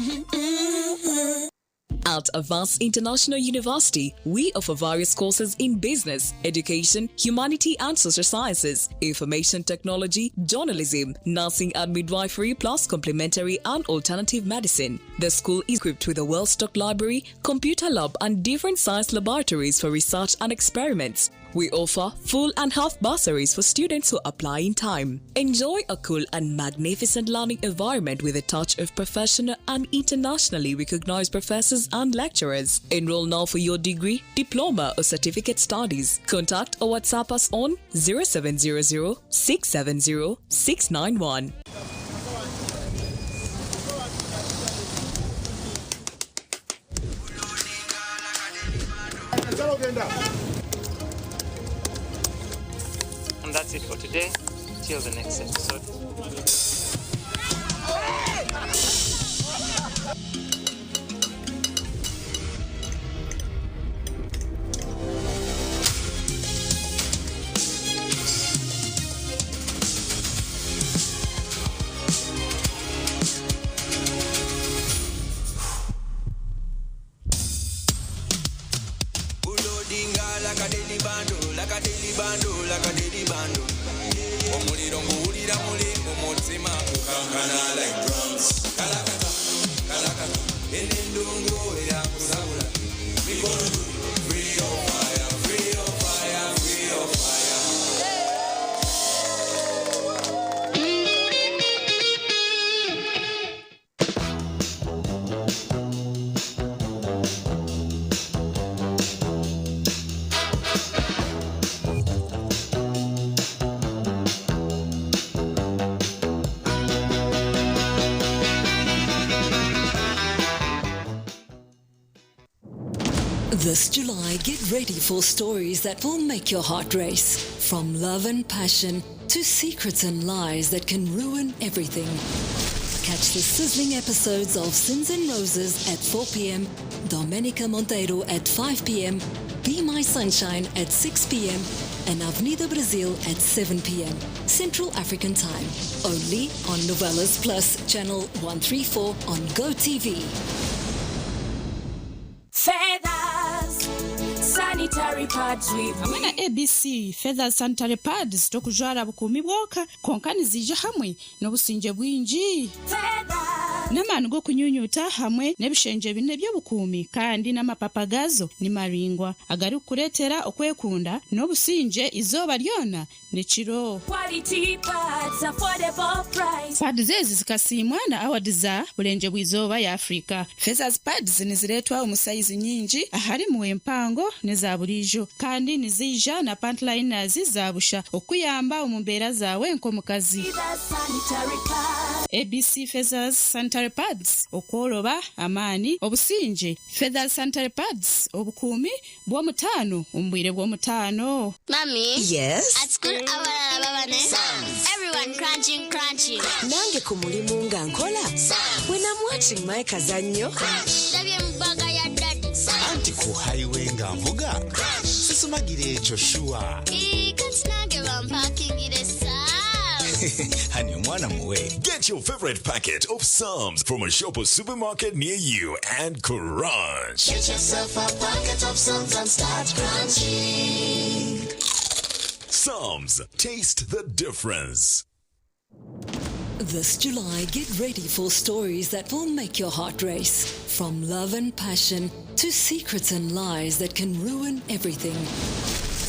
At Avance International University, we offer various courses in business, education, humanity and social sciences, information technology, journalism, nursing and midwifery, plus complementary and alternative medicine. The school is equipped with a well-stocked library, computer lab and different science laboratories for research and experiments. We offer full and half bursaries for students who apply in time. Enjoy a cool and magnificent learning environment with a touch of professional and internationally recognized professors and lecturers. Enroll now for your degree, diploma or certificate studies. Contact or WhatsApp us on 0700 670 691. And that's it for today. Till the next episode. Omuliro nguwulira mulingo mutima kukankana like drums. Kalakata, kalakata, enendungu eyakusabula. Mikono free on fire, free on fire. This July, get ready for stories that will make your heart race. From love and passion to secrets and lies that can ruin everything. Catch the sizzling episodes of Sins and Roses at 4 p.m, Domenica Monteiro at 5 p.m, Be My Sunshine at 6 p.m, and Avenida Brazil at 7 p.m, Central African Time. Only on Novelas Plus, Channel 134 on GoTV. Feathers sanitary pads with hamwe na ABC Feathers sanitary pads tokujara bukumi bwoka konkani zije hamwe n'obusinje bwingi n'amanu go kunyunyuta hamwe n'ebishenje bine by'obukumi kandi n'amapapagazo ni maringwa agari kuretera okwekunda n'obusinje izoba lyona nechiro quality pads affordable price. Pads zezi zikasimwa na awards bulenje bw'izoba ya Afrika. Feathers pads niziretwa omusaizi nyingi ahari mu empango neza bulijo kandi nizija na pantliners zabusha okuyamba omumbera zawe nkomukazi. ABC Feathers sanitary pads okoroba amani obusinje. Feathers sanitary pads obukumi bwo mutano ombwire bwo mutano. Mommy, yes, at school everyone crunching. Nange ku mulimu nga nkola. When I'm watching my kazanyo. Anti ku highway nga mvuga. Sisumagire ekyo shuwa. Honey, mwana muwe. Get your favorite packet of Psalms from a shop or supermarket near you and crunch. Get yourself a packet of Psalms and start crunching. Psalms, taste the difference. This July, get ready for stories that will make your heart race. From love and passion to secrets and lies that can ruin everything.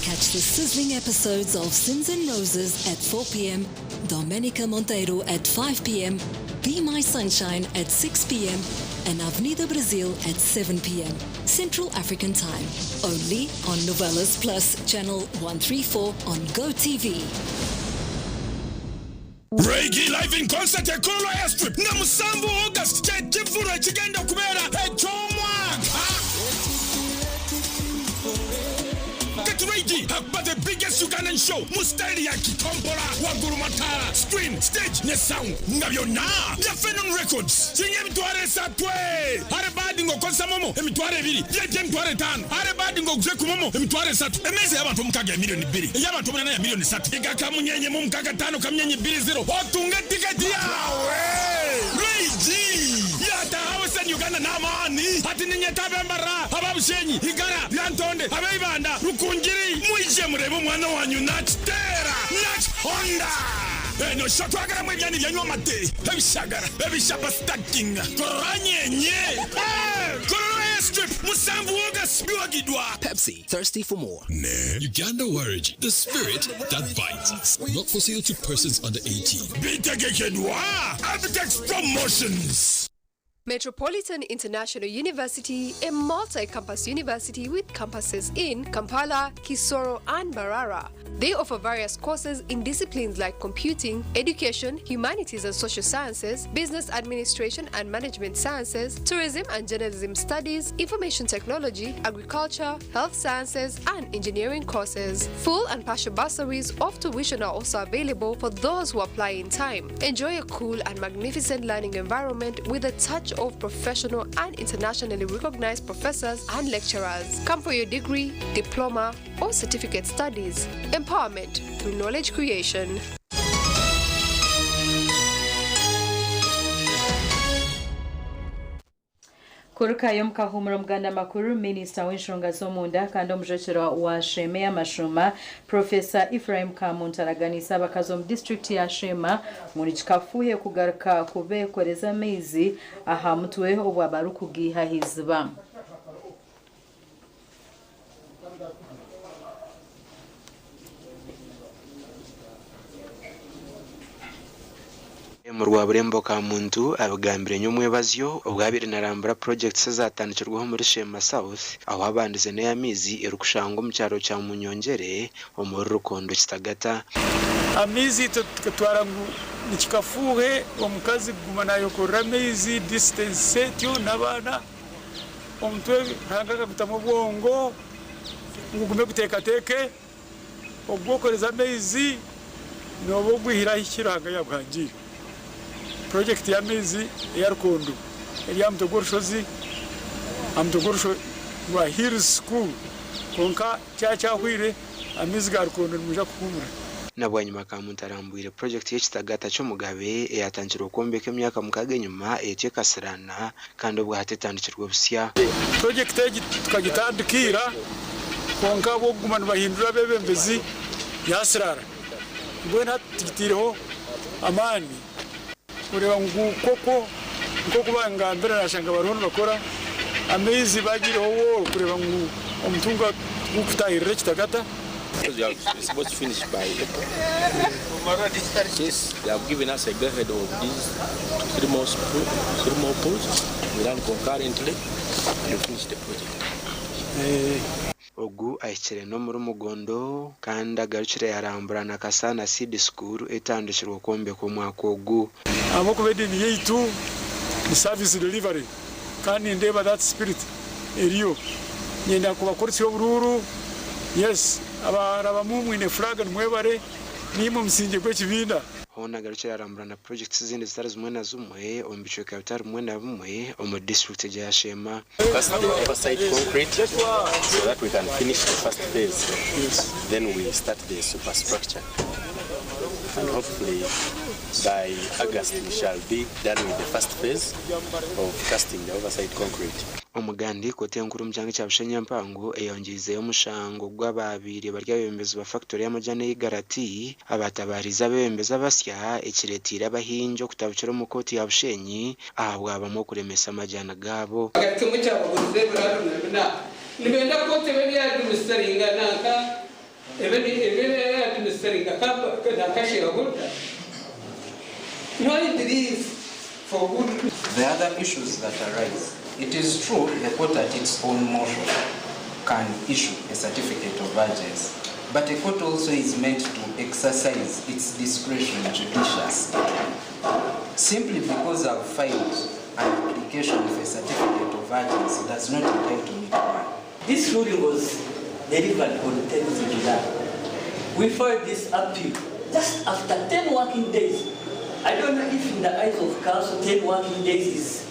Catch the sizzling episodes of Sins and Roses at 4 p.m, Domenica Monteiro at 5 p.m, Be My Sunshine at 6 p.m, and Avenida Brazil at 7 p.m, Central African Time. Only on Novelas Plus, Channel 134 on GoTV. Reggae live in concert at Kolo Airstrip na Musambu August chekifuro chigenda kubera echomwaka. Get ready about the biggest Ugandan show Mustari ya Kitombola Waguru Matara screen stage ne sound ngabyona ya Phenom Records chinye mitware satwe are badi ngo konsa momo emitware 2 je mitware 5 are badi ngo gze kumomo emitware 3 emeze y'abantu mukaga ya milioni 2 y'abantu munana ya milioni 3 igaka munyenye mu mukaga 5 kamyenye 20 otunga ticket yawe Reggie yata hawesen Uganda namani hati ninyetabe mbara ababushenyi igara yantonde abeyibanda rukungiri muije murebe mwana wanyu natera nat Honda no shotwagara mwebyani byanywa mate ebishagara ebishapa stacking koranyenye Kolo Airstrip Musambu August biwagidwa. Pepsi, thirsty for more. Uganda Warrior, the spirit that bites. Not for sale to persons under 18. Bitagekedwa Abitex Promotions. Metropolitan International University, a multi-campus university with campuses in Kampala, Kisoro, and Mbarara. They offer various courses in disciplines like computing, education, humanities and social sciences, business administration and management sciences, tourism and journalism studies, information technology, agriculture, health sciences, and engineering courses. Full and partial bursaries of tuition are also available for those who apply in time. Enjoy a cool and magnificent learning environment with a touch of professional and internationally recognized professors and lecturers. Come for your degree, diploma, or certificate studies. Empowerment through knowledge creation. Kuruka yomka humura muganda makuru Minister w'inshonga z'omunda kandi omujekero wa Sheme y'amashoma Professor Ephraim Kamuntaraganisa abakazo mu district ya Shema muri kikafuye kugaruka kubekoreza amezi aha mutwe obwa barukugiha hizba. mu rwaburembo ka muntu abagambire nyumwebazyo ubwabiri narambura projects zatandikirwaho muri Shema South aho abandize n'yamizi irukushango mu cyaro cya Munyongere omuri Rukondo Kitagata amizi tukatwara nikikafuhe omukazi guma nayo koramizi distance setyo nabana omutwe hangaka kutamu bwongo ngugume gutekateke obwokoreza amezi nobo gwihira ikiranga yabwangira project ya mezi ya Rukondo ya mtogorushozi amtogorusho wa hill school konka cyahwire amezi ga Rukondo muja kukumura nabwanyuma kamuntarambwire project y'ekitagata cyo mugabe yatangira ukombeka emyaka mukaga nyuma etje kasirana kandi ubwo hatetandikirwe busya project tukagitandikira konka bo gumana bahindura bebembezi yasirara mbona tigitireho amani ureba ngukoko kubanga mbere nashanga baruno bakora amezi bagiriho wo kureba ngo umutunga gukutahirira kitagata. It's supposed to finish by April. Yes, they have given us a go ahead of these three more pools. We run concurrently and finish the project. Ogu ayikire no muri mugondo kandi agarukire yaramburana kasana seed school etandikirwa kombe ko mwaka ogu amo kubedini yitu the service delivery kandi ndeba that spirit eriyo nyenda kubakorisi obururu. Yes, aba mumwine flag mwebare nimo msinge gwe kibinda hona garukira yaramburana projects zindi zitari zimwe na zumwe ombicho kabitari mwe na bumwe omu district ya Shema. First oversight concrete so that we can finish the first phase. Yes. Then we start the superstructure and hopefully by August we shall be done with the first phase of casting the oversight concrete. Omugandi kote nkuru mjange cha Bushenya mpango eyongize omushango gw'ababiri barya bembezi ba factory y'amajane y'igarati abatabariza bembeza basya ekiretira abahinjo kutabucira mu koti ya Bushenyi ahabwa abamo kuremesa amajana gabo agatumwe cyabaguze buraruna nibenda kote bene ya administraringa naka ebene ya administraringa nakashira gutya. No, I believe for good. The other issues that arise. It is true the court at its own motion can issue a certificate of urgency, but a court also is meant to exercise its discretion judiciously. Simply because I've filed an application for a certificate of urgency does not intend to meet one. This ruling was delivered on 10th July. We filed this appeal just after 10 working days. I don't know if in the eyes of counsel 10 working days is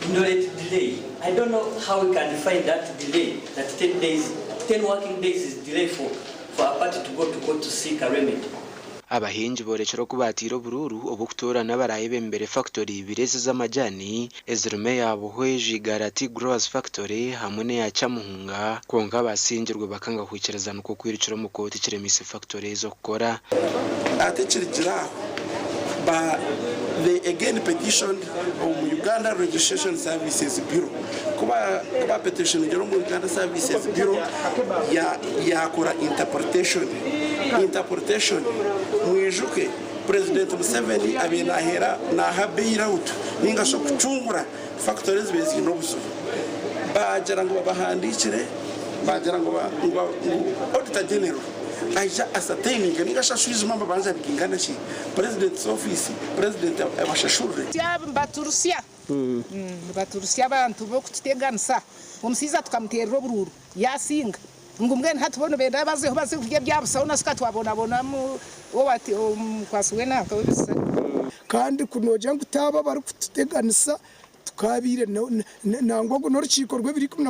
delay. I don't know how we can define that delay, that 10 working days is delay for a party to go to court to seek a remedy. Abahinji borekero kubatira bururu obukutora nabaraye bembere factory birezi z'amajani ezirume yabo hweji garati growers factory hamwe ya Cyamuhunga konka basingirwe bakanga kwikirezana uko kwiriciro mu koti kiremisi factory zo gukora atekirira ba they again petitioned Uganda Registration Services Bureau kuba petition ngero mu Uganda Services Bureau yakora interpretation mwijuke President Museveni abinahera na habeira out ninga so kucungura factories bezi no buso bajara ngo bahandikire bajara ngo auditor general aija ascertaining ninga shashuizi mamba banza bikingana chi president's office president abashashurre baturusia baturusia abantu bo kuteganisa umusiza tukamterero bururu yasinga ngumwe ntatubona benda bazeho kugiye byabusaho nasuka twabona mu wati kwasuwe naka webisa kandi kunoja ngutaba bari kuteganisa tukabire nangogo norukiko rwe 20 ku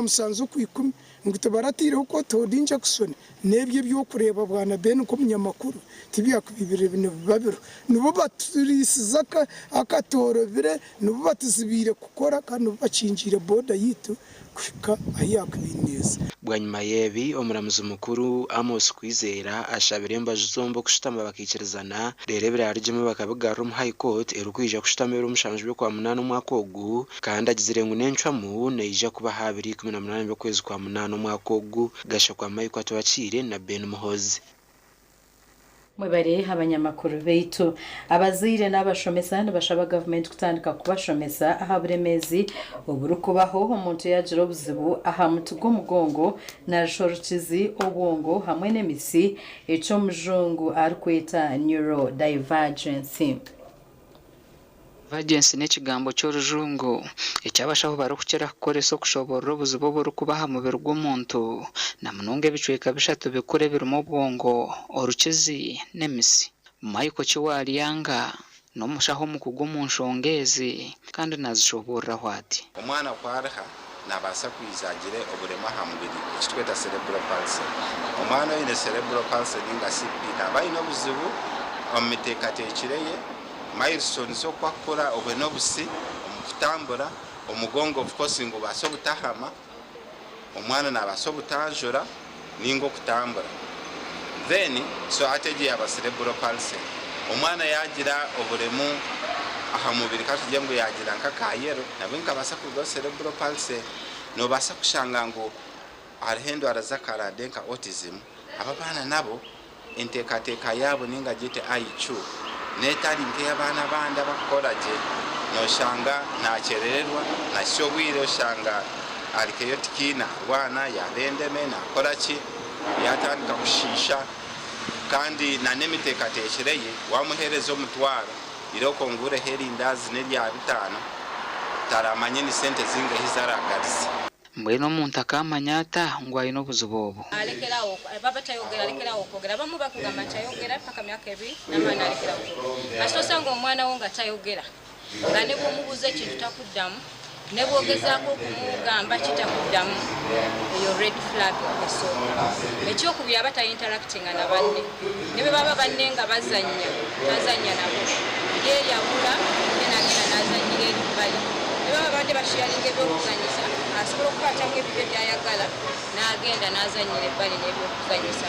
10 ngute baratire uko todinja kusone nebye byo kureba bwana Ben uko munyamakuru tibiyakubibire bino babiro nubo baturisiza akatorobire nubo batizibire gukora kandi bacinjire boda yitu kwika ayakubineza bwanyuma yebi omuramuzi mukuru Amos Kwizera ashabire mbaje zombo kushitama bakikirizana rero birarjime bakabigarura mu high court erukwija kushitamira umushanjwe kwa 8 umwaka ogu kandi agizire ngo nencwamu neija kuba habiri 18 byokwezi kwa 8 umwaka ogu gasha kwa mayiko atwakire na Ben Muhozi. Mwebare abanyamakuru beitu abazire n'abashomesa bashaba government kutandika kubashomesa ahaburemezi uburukubaho umuntu yagira obuzibu aha mutugo mugongo na shortizi obwongo hamwe n'emisi eco mujungu arikweta neurodivergency. vagensi n'ekigambo ky'orujungu ekyabashaho barikukira kukoresa okushoborera obuzibu oburikubaha mubiri gw'omuntu na munonga ebicweka bishatu bikuru ebirimu obwongo orukizi n'emisi. Michael Kiwalyanga n'omushaho omukugu omu nshonga ezi kandi nazishoboreraho ati omwana kwariha nabasa kwizagire oburema aha mubiri ekitweta cerebral palsy. Omwana oyine cerebral palsy ninga CP naba ayine obuzibu omu miteekateekire ye, milestones okwakura obwe n'obusi omu kutambura, omugongo of course ngo baso butahama, omwana nabasa obutanjura ninga okutambura. Then so ateje aba cerebral palsy omwana yagira oburemu aha mubiri katuje ngo yagira nk'akayero nabwo nkabasa kugo cerebral palsy no basa kushanga ngo arihendo arazakarade nka autism. Aba bana nabo enteekateeka yabo ninga gite IQ netali nk'ey'abaana bandi abakoraje noshanga nakyerererwa nashobwire oshanga alikeyo tikina rwana yabendeme nakoraki yatandika kushisha kandi na n'emiteekateekere ye wamuhereza omutwaro iroko ngure herindazi n'erya 5 taramanye ni sente zingahe zaragariza. Mbwenu omuntu akamanyata ngo ayine obuzibu obwo alekerawo baba tayogera alekerawo kwogera bamu bakugamba tayogera paka myaka 2 n'amana alekerawo kasito sanga omwana wo nga tayogera nga ne bwomubuuza ekintu takuddamu ne bwogezaako okumugamba kitakuddamu eyo red flag esooka. Ekyokubiri aba interactinga na banne ne bwe baba banne nga bazannya nabo yeeyawula nenagenda n'azanyira eribbali ne baba badde bashiyalinga ebyokuzanyisa asobola okukwatamu ebibyo byayagala n'agenda n'azanyira ebbali n'ebyokuzanyisa.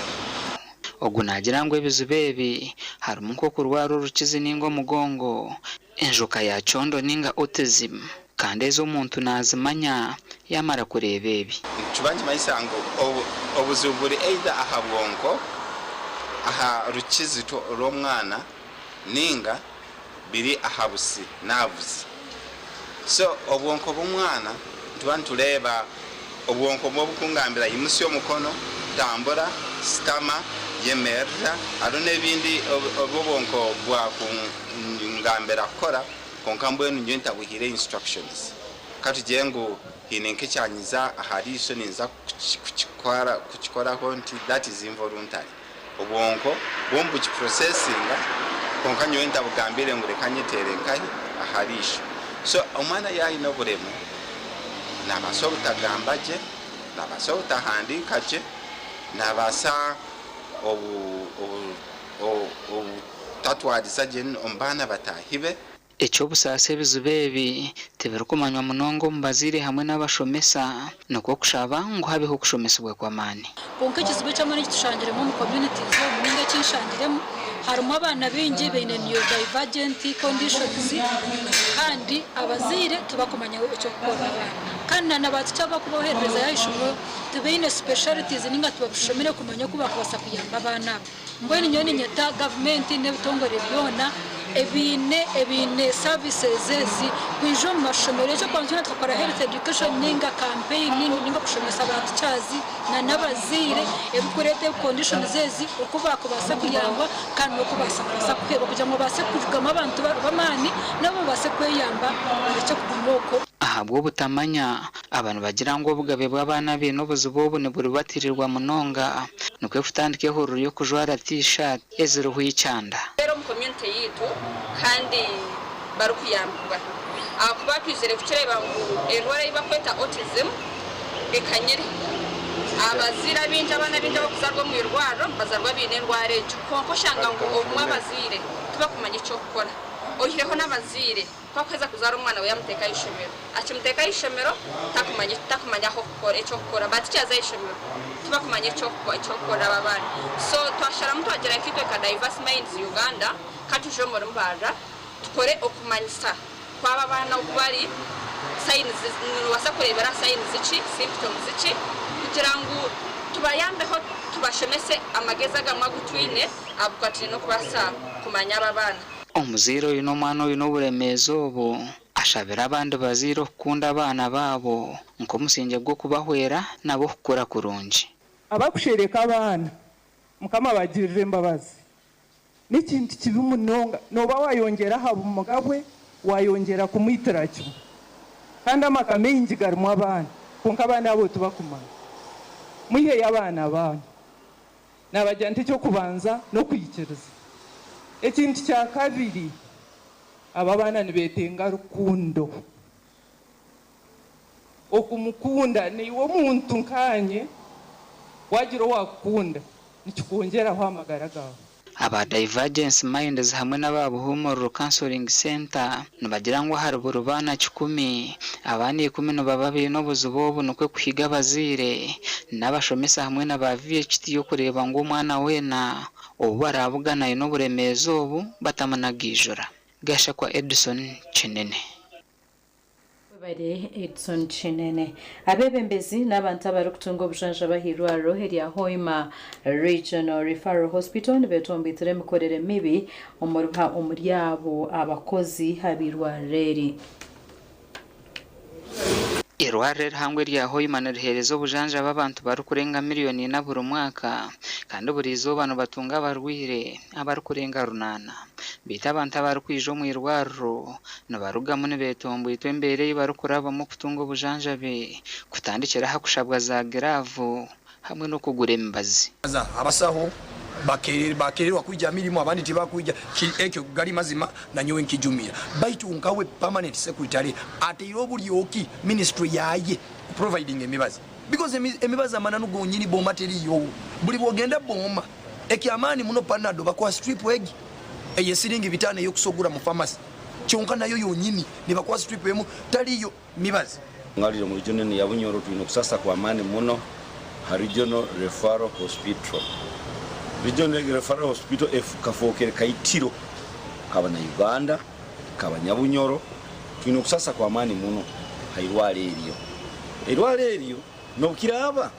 Ogu nagira ngu ebizibu ebi harimu nk'okurwara orukizi ninga omugongo, enjoka ya kyondo ninga autism kandi ezo omuntu nazimanya yamara kureeba ebi. Kibangimanyisa ngu obuzibu buri either aha bwonko aha rukizi rw'omwana ninga biri aha busi nerves. So obwonko bw'omwana tuba nitureeba obwonko bw'obukungambira yimusi omukono tambura sitama yemerera aro n'ebindi obwonko bwakungambira kukora konka mbwenu nyo ntabuhire instructions katuje ngu hine nk'ekyanyiza ahariiso ninza kukikoraho nti that is involuntary. Obwonko bwombu kiprocessinga konka nyo ntabugambire ngu reka nyetere nkahi ahariiso. So omwana yayina oburemu nabasa obutagambaje nabasa obutahandikaje nabasa tatwariza je ombana batahibe. Ekyobusaasa ebizibu ebi tibirikumanywa munonga omu bazaire hamwe n'abashomesa nikwo kushaba ngu habeho okushomesebwa kw'amaani. Konka ekizibu eky'amaani ekitushangiremu omu communities omu ninga ekinshangiremu harimu abaana bingi baine neurodivergent conditions kandi abazaire tibakumanyaho ekyokukora abaana kandi n'abantu bakubohereza y'aishomero tibaine specialities ninga tibabishomere kumanya oku bakubasa kuyamba abaana abo. Mbwenu nyowe ninyeta gavumenti n'ebitongore byona ebine services ezi kwija omu mashomero ekyo kwanza tukakora health education ninga campaign ninga kushomesa abantu kyazi n'abazaire ebikureeta conditions ezi oku bakubasa kuyamba kandi okubasa kuheba kugira ngo base kuvugama abantu b'amaani nabo base kweyamba bareke kuguma okwo. Ahabwo obutamanya abantu bagira ngu obugabe bw'abaana baine obuzibu obu niburibaatirirwa munonga nikwe kutandika ehuriro y'okujwara t-shirt eziriho ikyanda. Rero mu community yitu kandi barukuyambwa akuba twizere kukireba ngu endwara yibakweta autism ekanyere abazira bingi abaana bingi abakuzarwa mu irwaro bazarwa biine endwara egyo konka oshanga ngu obumwe abazaire tibakumanya ekyokukora ohireho n'abazaire twakweza kuzara omwana we yamuteekaho ishomero akimuteekaho ishomero takumanya aho kukora ekyokukora batikyaza ishomero tibakumanya ekyokukora aba baana. So twasharamu twagira nkitweka diverse minds Uganda katuje omuri mbaara tukore okumanyisa kwaba abaana oku bari signs nibasa kureebera signs ki symptoms ki kugira ngu tubayambeho tubashomese amagezi agamwe agutwine abukwatire n'okubasa kumanya aba baana. Omuzaire oyu n'omwana oyu n'oburemeezi obu ashabira abandi bazaire okukunda abaana baabo nk'omusingi gw'okubahwera nabo okukura kurungi. Abakushereka abaana mukama bagirire embabazi n'ikintu kibi munonga noba wayongera aha bumuga bwe wayongera kumwitira kimwe kandi amaka mengi garimu abaana konka abaana abo tubakumanya mwihe y'abaana abanyu nabagira nti ekyokubanza n'okwikiriza ekintu kya kabiri aba baana nibeetenga rukundo okumukunda niwe omuntu nkanye wagira owakukunda nikikongeraho amagara gawe aba Divergence Minds hamwe n'ababuhumuro Counseling Center nibagira ngo harubura bana 10 abandi 10 nibaba bino obuzibu obu nokwe kuhiga abazire n'abashomesa hamwe n'aba VHT yo kureba ngo umwana wena obu arabugana n'oburemezo obu batamanagijura gasha kwa Edison Chinene Bari Edson Chinene abebembezi n'abantu abari kutunga obujanja bahirwa roheri ya Hoima Regional Referral Hospital nibetombitere mikorere mibi omuryabo abakozi habirwa reri irware hangwe rya Hoima nirihereza obujanja b'abantu bari kurenga miliyoni na buri mwaka kandi buri zo bano batunga barwire abari kurenga runana bita abantu abari kwija mu irwaro nabarugamo nibetombuitwe mbere bari kuraba mu kutunga obujanja be kutandikira hakushabwa za grave hamwe no kugura embazi abasaho bakererwa kwijja mirimo abandi tibakwijja ekyo gali mazima nanyowe nkijumira baitu nkawe permanent secretary ate yobulyoki ministry yaye providing emibazi because emibazi amananu gonyini bo material buli bogenda bomma ekyamani muno panado bakwa strip egg eyesiringi bitane yokusogura mu pharmacy kyonka nayo yonyini ne bakwa strip emu taliyo mibazi ngaliro mu region ya Bunyoro tuino kusasa kwa amani muno Regional Referral Hospital Regional Referral Hospital efukafokere kaitiro kabana Uganda kabanyabunyoro tuino kusasa kwa amani muno hairwale eriyo no kiraba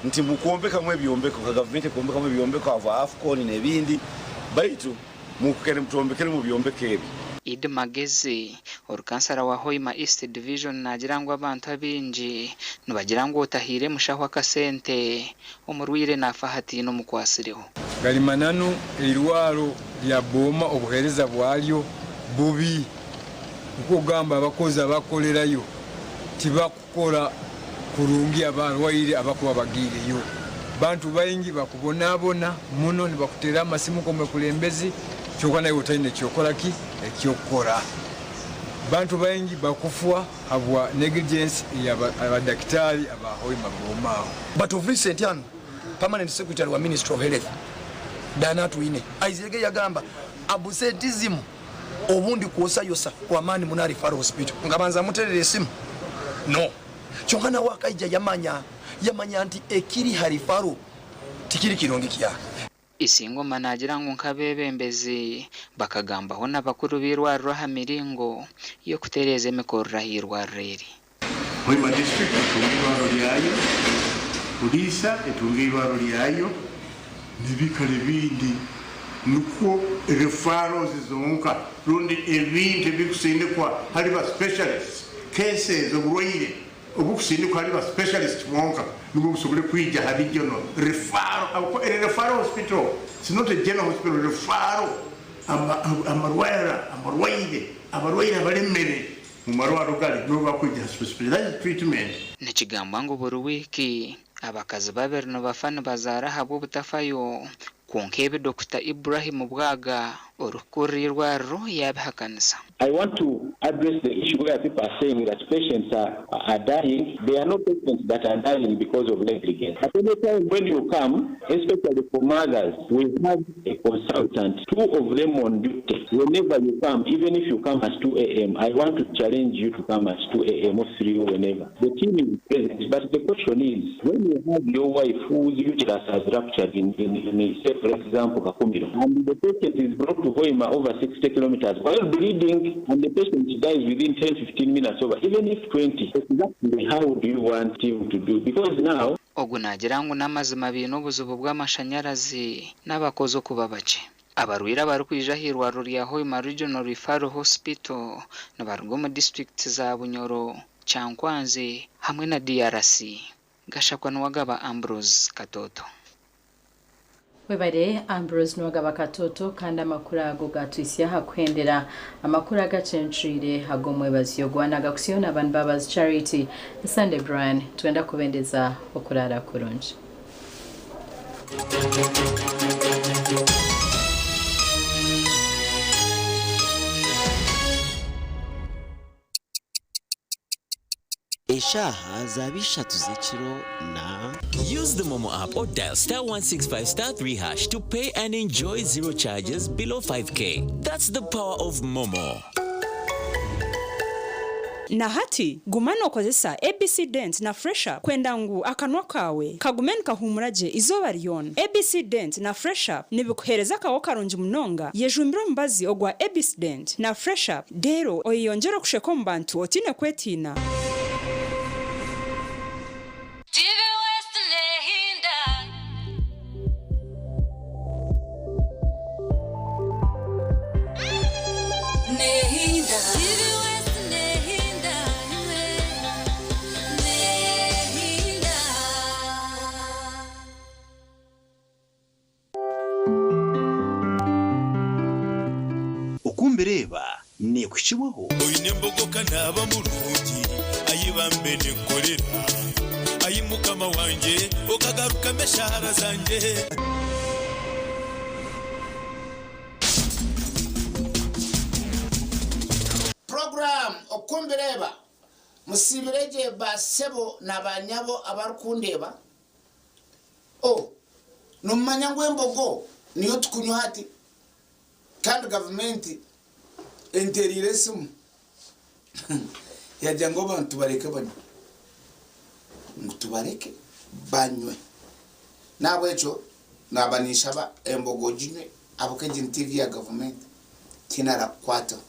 nti mukombeka mwe byombeko ka government kombeka mwe byombeko ava afcon nebindi baitu mukere mutombekere mu byombeke ebi Idi Magezi orukansara wa Hoima East Division nagirango abantu abinji nubagirango otahire mushahwa kasente omurwire nafahati no mukwasireho galimananu irwaro lya boma obuhereza bwalyo bubi ukugamba abakozi abakolerayo tibakukora kurungi abarwaire abakuba bagireyo bantu bayingi bakubonabona muno nibakutera amasimu komwe kulembezi kyokwa nayo utayine kyokora ki ekyokora bantu bayingi bakufwa habwa negligence ya abadaktari abahoima boma but of recent yan permanent secretary wa Ministry of Health Dana Twine aizege yagamba absenteeism obundi kuosayosa kwa mani munari Referral Hospital ngabanza muterere simu no kyongana wakaija yamanya anti ekiri harifaro tikiri kirongi kya isingo managirango nkabebembezi bakagambaho n'abakuru b'irwariro hamiringo yo kutereza emikorra hirwa reri Hoima district itungirwaro lyayo polisa itungirwaro lyayo nibikale bindi nuko referrals zonka rundi ebintu bikusindikwa hali ba specialists cases obulwaire obukusindikwa hali ba specialist monka nuko busubule kwija hali jono referral hospital it's not a general hospital referral amarwaire abaremere mu marwaro gali no bakwija specialized treatment nekigamba ngo buri wiki abakazi babiri no bafana bazara habo butafayo konkebe Dr. Ibrahim Bwaga orukurirwaro yabihakanisa. I want to address the issue where people are saying that patients are dying. There are no patients that are dying because of negligence. At any time when you come, especially for mothers, we have a consultant, 2 of them on duty. Whenever you come, even if you come at 2 a.m., I want to challenge you to come at 2 a.m. or 3 or whenever. The team is present, but the question is, when you have your wife whose uterus has ruptured in say, for example, Kakumiro, and the patient is brought to Hoima over 60 kilometers while bleeding, and the patient dies within 10-15 minutes over, even if 20, exactly how do you want him to do? Because now ogunagirango n'amazima bintu obuzubu bw'amashanyarazi n'abakozi kuba bace abarwira bari kwijahirwa rya Hoima Regional Referral Hospital n'abarugo mu district za Bunyoro, Cyankwanzi hamwe na DRC. Gashakwa n'uwagaba Ambrose Katoto. webare Ambrose Nwagaba Katoto kandi amakuru ago gatwisiya hakwendera amakuru agacenshire hagomwe baziyogwana gakusiyona abantu Mbabazi Charity Sunday Brian twenda kubendeza okurara kurunje. Eshaha zabishatu z'ikiro na use the Momo app or dial *165*3# to pay and enjoy zero charges below 5k. That's the power of Momo. Na hati gumano kozesa ABC Dent na Fresher kwenda ngu akanwa kawe kagumeni kahumuraje izoba rion. ABC Dent na Fresher nibikuhereza kawo karungi munonga yejumbiro mbazi ogwa ABC Dent na Fresher dero oyiyongera kusheko mbantu otine kwetina. Ukumbereba ne kushibaho oyine mbogoka naba mulungi ayibambe ne kolera ayimukama wanje okagaruka meshara zanje. Program Okumbereba musibireje basebo nabanyabo abarukundeba numanya ngwembogo niyo tukunywa hati kandi government enteriresum yajya ngo bantu bareke banywe tubareke banywe nabo echo nabanisha ba embogo jinywe abukeje TV ya government kinara kwato.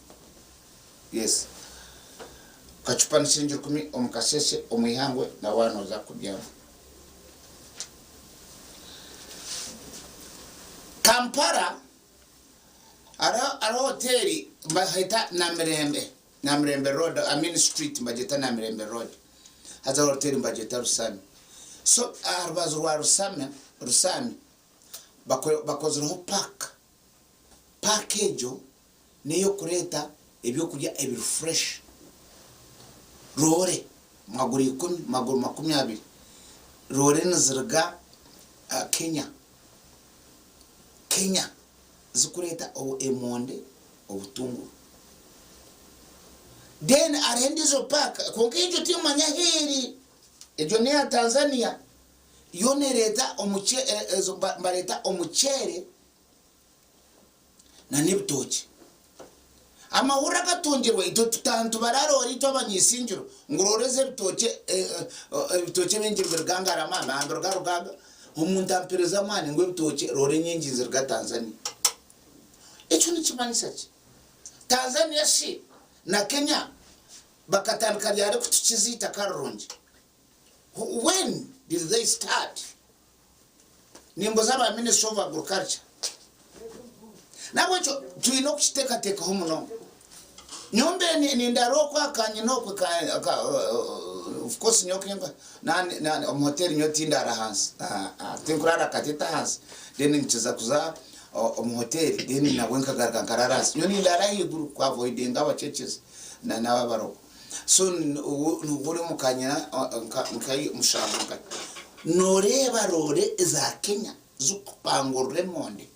Yes. Kachupa nishinjiro 10 omukasese omuyangwe na wano za kubyama. Kampala ara hoteli mbahita Namirembe Road, Street mbajeta Namirembe Road. Haza hoteli mbajeta Rusami. So arbazo wa Rusami bakozero packagejo niyo kureta ebyo kurya ebi fresh rore maguru 10 maguru 20 rore nzirga Kenya zikureta emonde obutungu then arendizo pack konkejo timanya heri ejo ne Tanzania yonereta mbareta omuchere na nibitoki amahura gatongerwa ito tutantu bararori to banyisinjiro ngororeze bitoke bengirwe gangara mama andorgarugaga umuntu ampereza mane ngo bitoke rore nyingi zirga Tanzania. Echo ni kimanisa ki Tanzania shi na Kenya bakatandika yari kutukizita karonje. When did they start? Nimbo zaba Ministry of Agriculture nabo cyo tuino kuteka teka homuno nyombe ni ndaro kwa kanyino kwa of course nyokemba na hotel nyotinda rahansi tinkurara kateta hansi then nchiza kuza hotel then na wenka garararas nyoni ndara higuru kwa avoiding aba churches na nabaro so nuburi mukanya nkai mushamuka noreba rore za Kenya zukupangura monde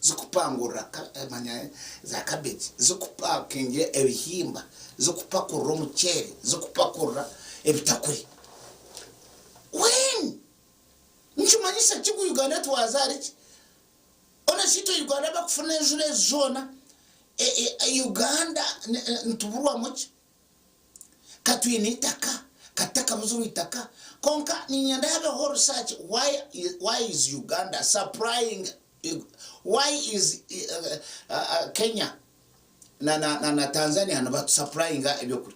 zikupangura manya za cabbage zikupakinge ebihimba zikupakura umuceri zikupakura ebitakuri when nchumanyisa chiku Uganda twazari ona shito Uganda bakufuna jure zona Uganda ntuburwa muchi katwini taka kataka muzuru itaka konka ninyanda have a research why is Uganda supplying why is Kenya na Tanzania na batu supplying ebyo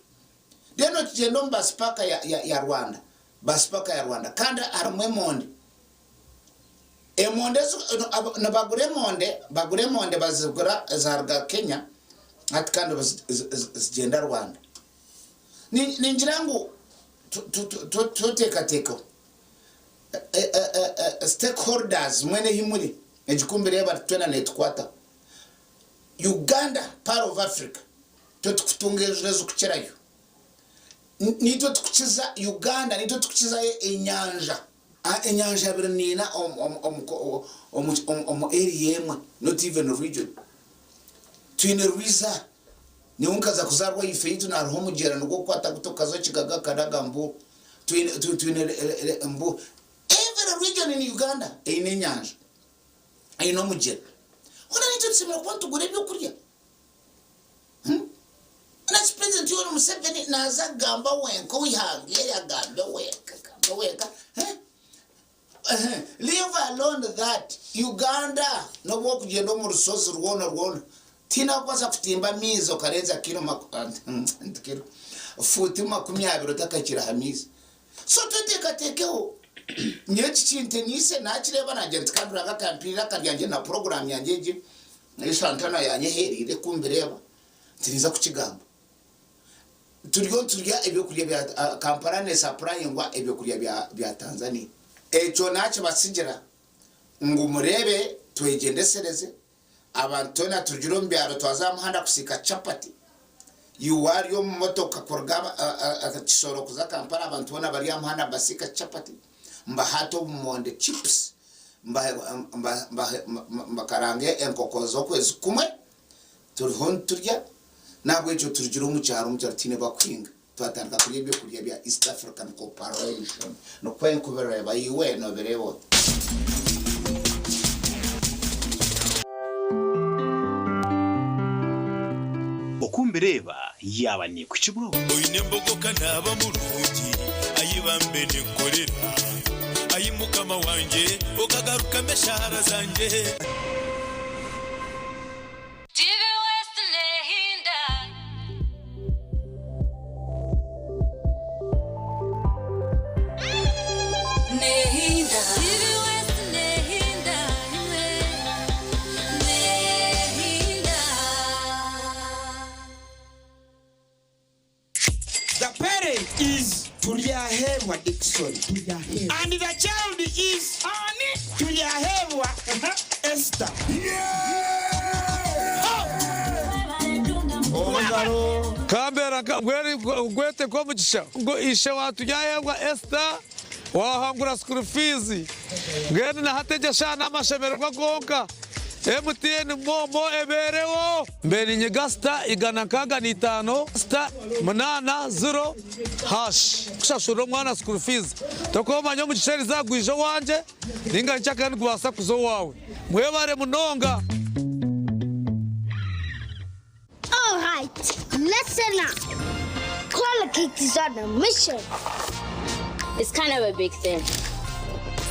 deno tjendo basipaka ya Rwanda basipaka ya Rwanda kanda arumwe monde emonde na bagure monde bazigura zarga Kenya atkando zigenda Rwanda ninjirangu tuteka teko stakeholders mwene himuli ejikumbere y'abatwena netkwata Uganda part of Africa tukutungerezo kucherayo nito tukuchiza Uganda nito tukuchiza enyanja birinina area yemwe not even a region twine ruiza ni unkaza kuzarwa ifeitu na roho jera nuko kwata kutokazo chigaga kadaga mbu twine mbu every region in Uganda ine nyanja ayino mujera ona nito tsimira kwantu gore byo kurya na president yoro Museveni naza gamba wenko wihangere agamba wenka leave alone that Uganda no wo kugenda mu rusozi rwona tina kwaza kutimba mizo karenza kilo kilo futi 20 takakira hamizi so tutekatekeho nyechi chintenise nakireba nagenti kaduraga kampira karyanje na program yanjeje n'isantana yanye herire kumbireba tiniza kukigamba turya ebyo kurya bya Kampala ne supply ngwa ebyo kurya bya Tanzania echo nacho basigira ngo murebe twegendesereze abantu na turjiro mbyaro twazamuhanda kusika chapati yuwariyo motoka korgaba akisoro kuza Kampala abantu bona bari amuhanda basika chapati mbahato monde chips mbakarange enkokozo kwezi kumwe turihon turya nabwo ejo turjiro mu cyaro tine bakwinga twatandika kuri ibyo kurya bya East African Cooperation no kwenkubera bayiwe no berebo okumbireba yaba ni ku kibuga oyine mbogoka naba mulungi ayibambe ne kolera ayimukama wanje okagaruka meshara zanje is Tuliahewa Dixon. And the child is Tuliahewa Esther. Kambera gwete kwa mugisha ngo ishe watuyahewa Esther wahangura school fees ngene na hategesha n'amashemerwa gonka MTN momo eberewo mbeni nyegasta igana kaga ni 5 *8 0# kushashuro mwana school fees tokoma nyo mucisheri zagwije wanje ninga nchaka ngwasa kuzo wawe mwebare munonga. All right, listen up. Colgate is on a mission. It's kind of a big thing.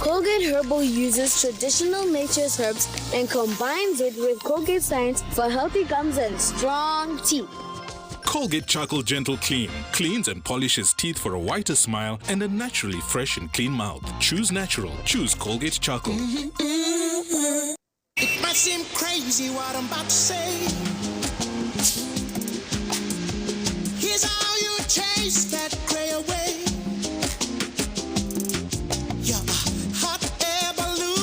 Colgate Herbal uses traditional nature's herbs and combines it with Colgate Science for healthy gums and strong teeth. Colgate Charcoal Gentle Clean cleans and polishes teeth for a whiter smile and a naturally fresh and clean mouth. Choose natural. Choose Colgate Charcoal. It might seem crazy what I'm about to say. Here's how you chase that gray away.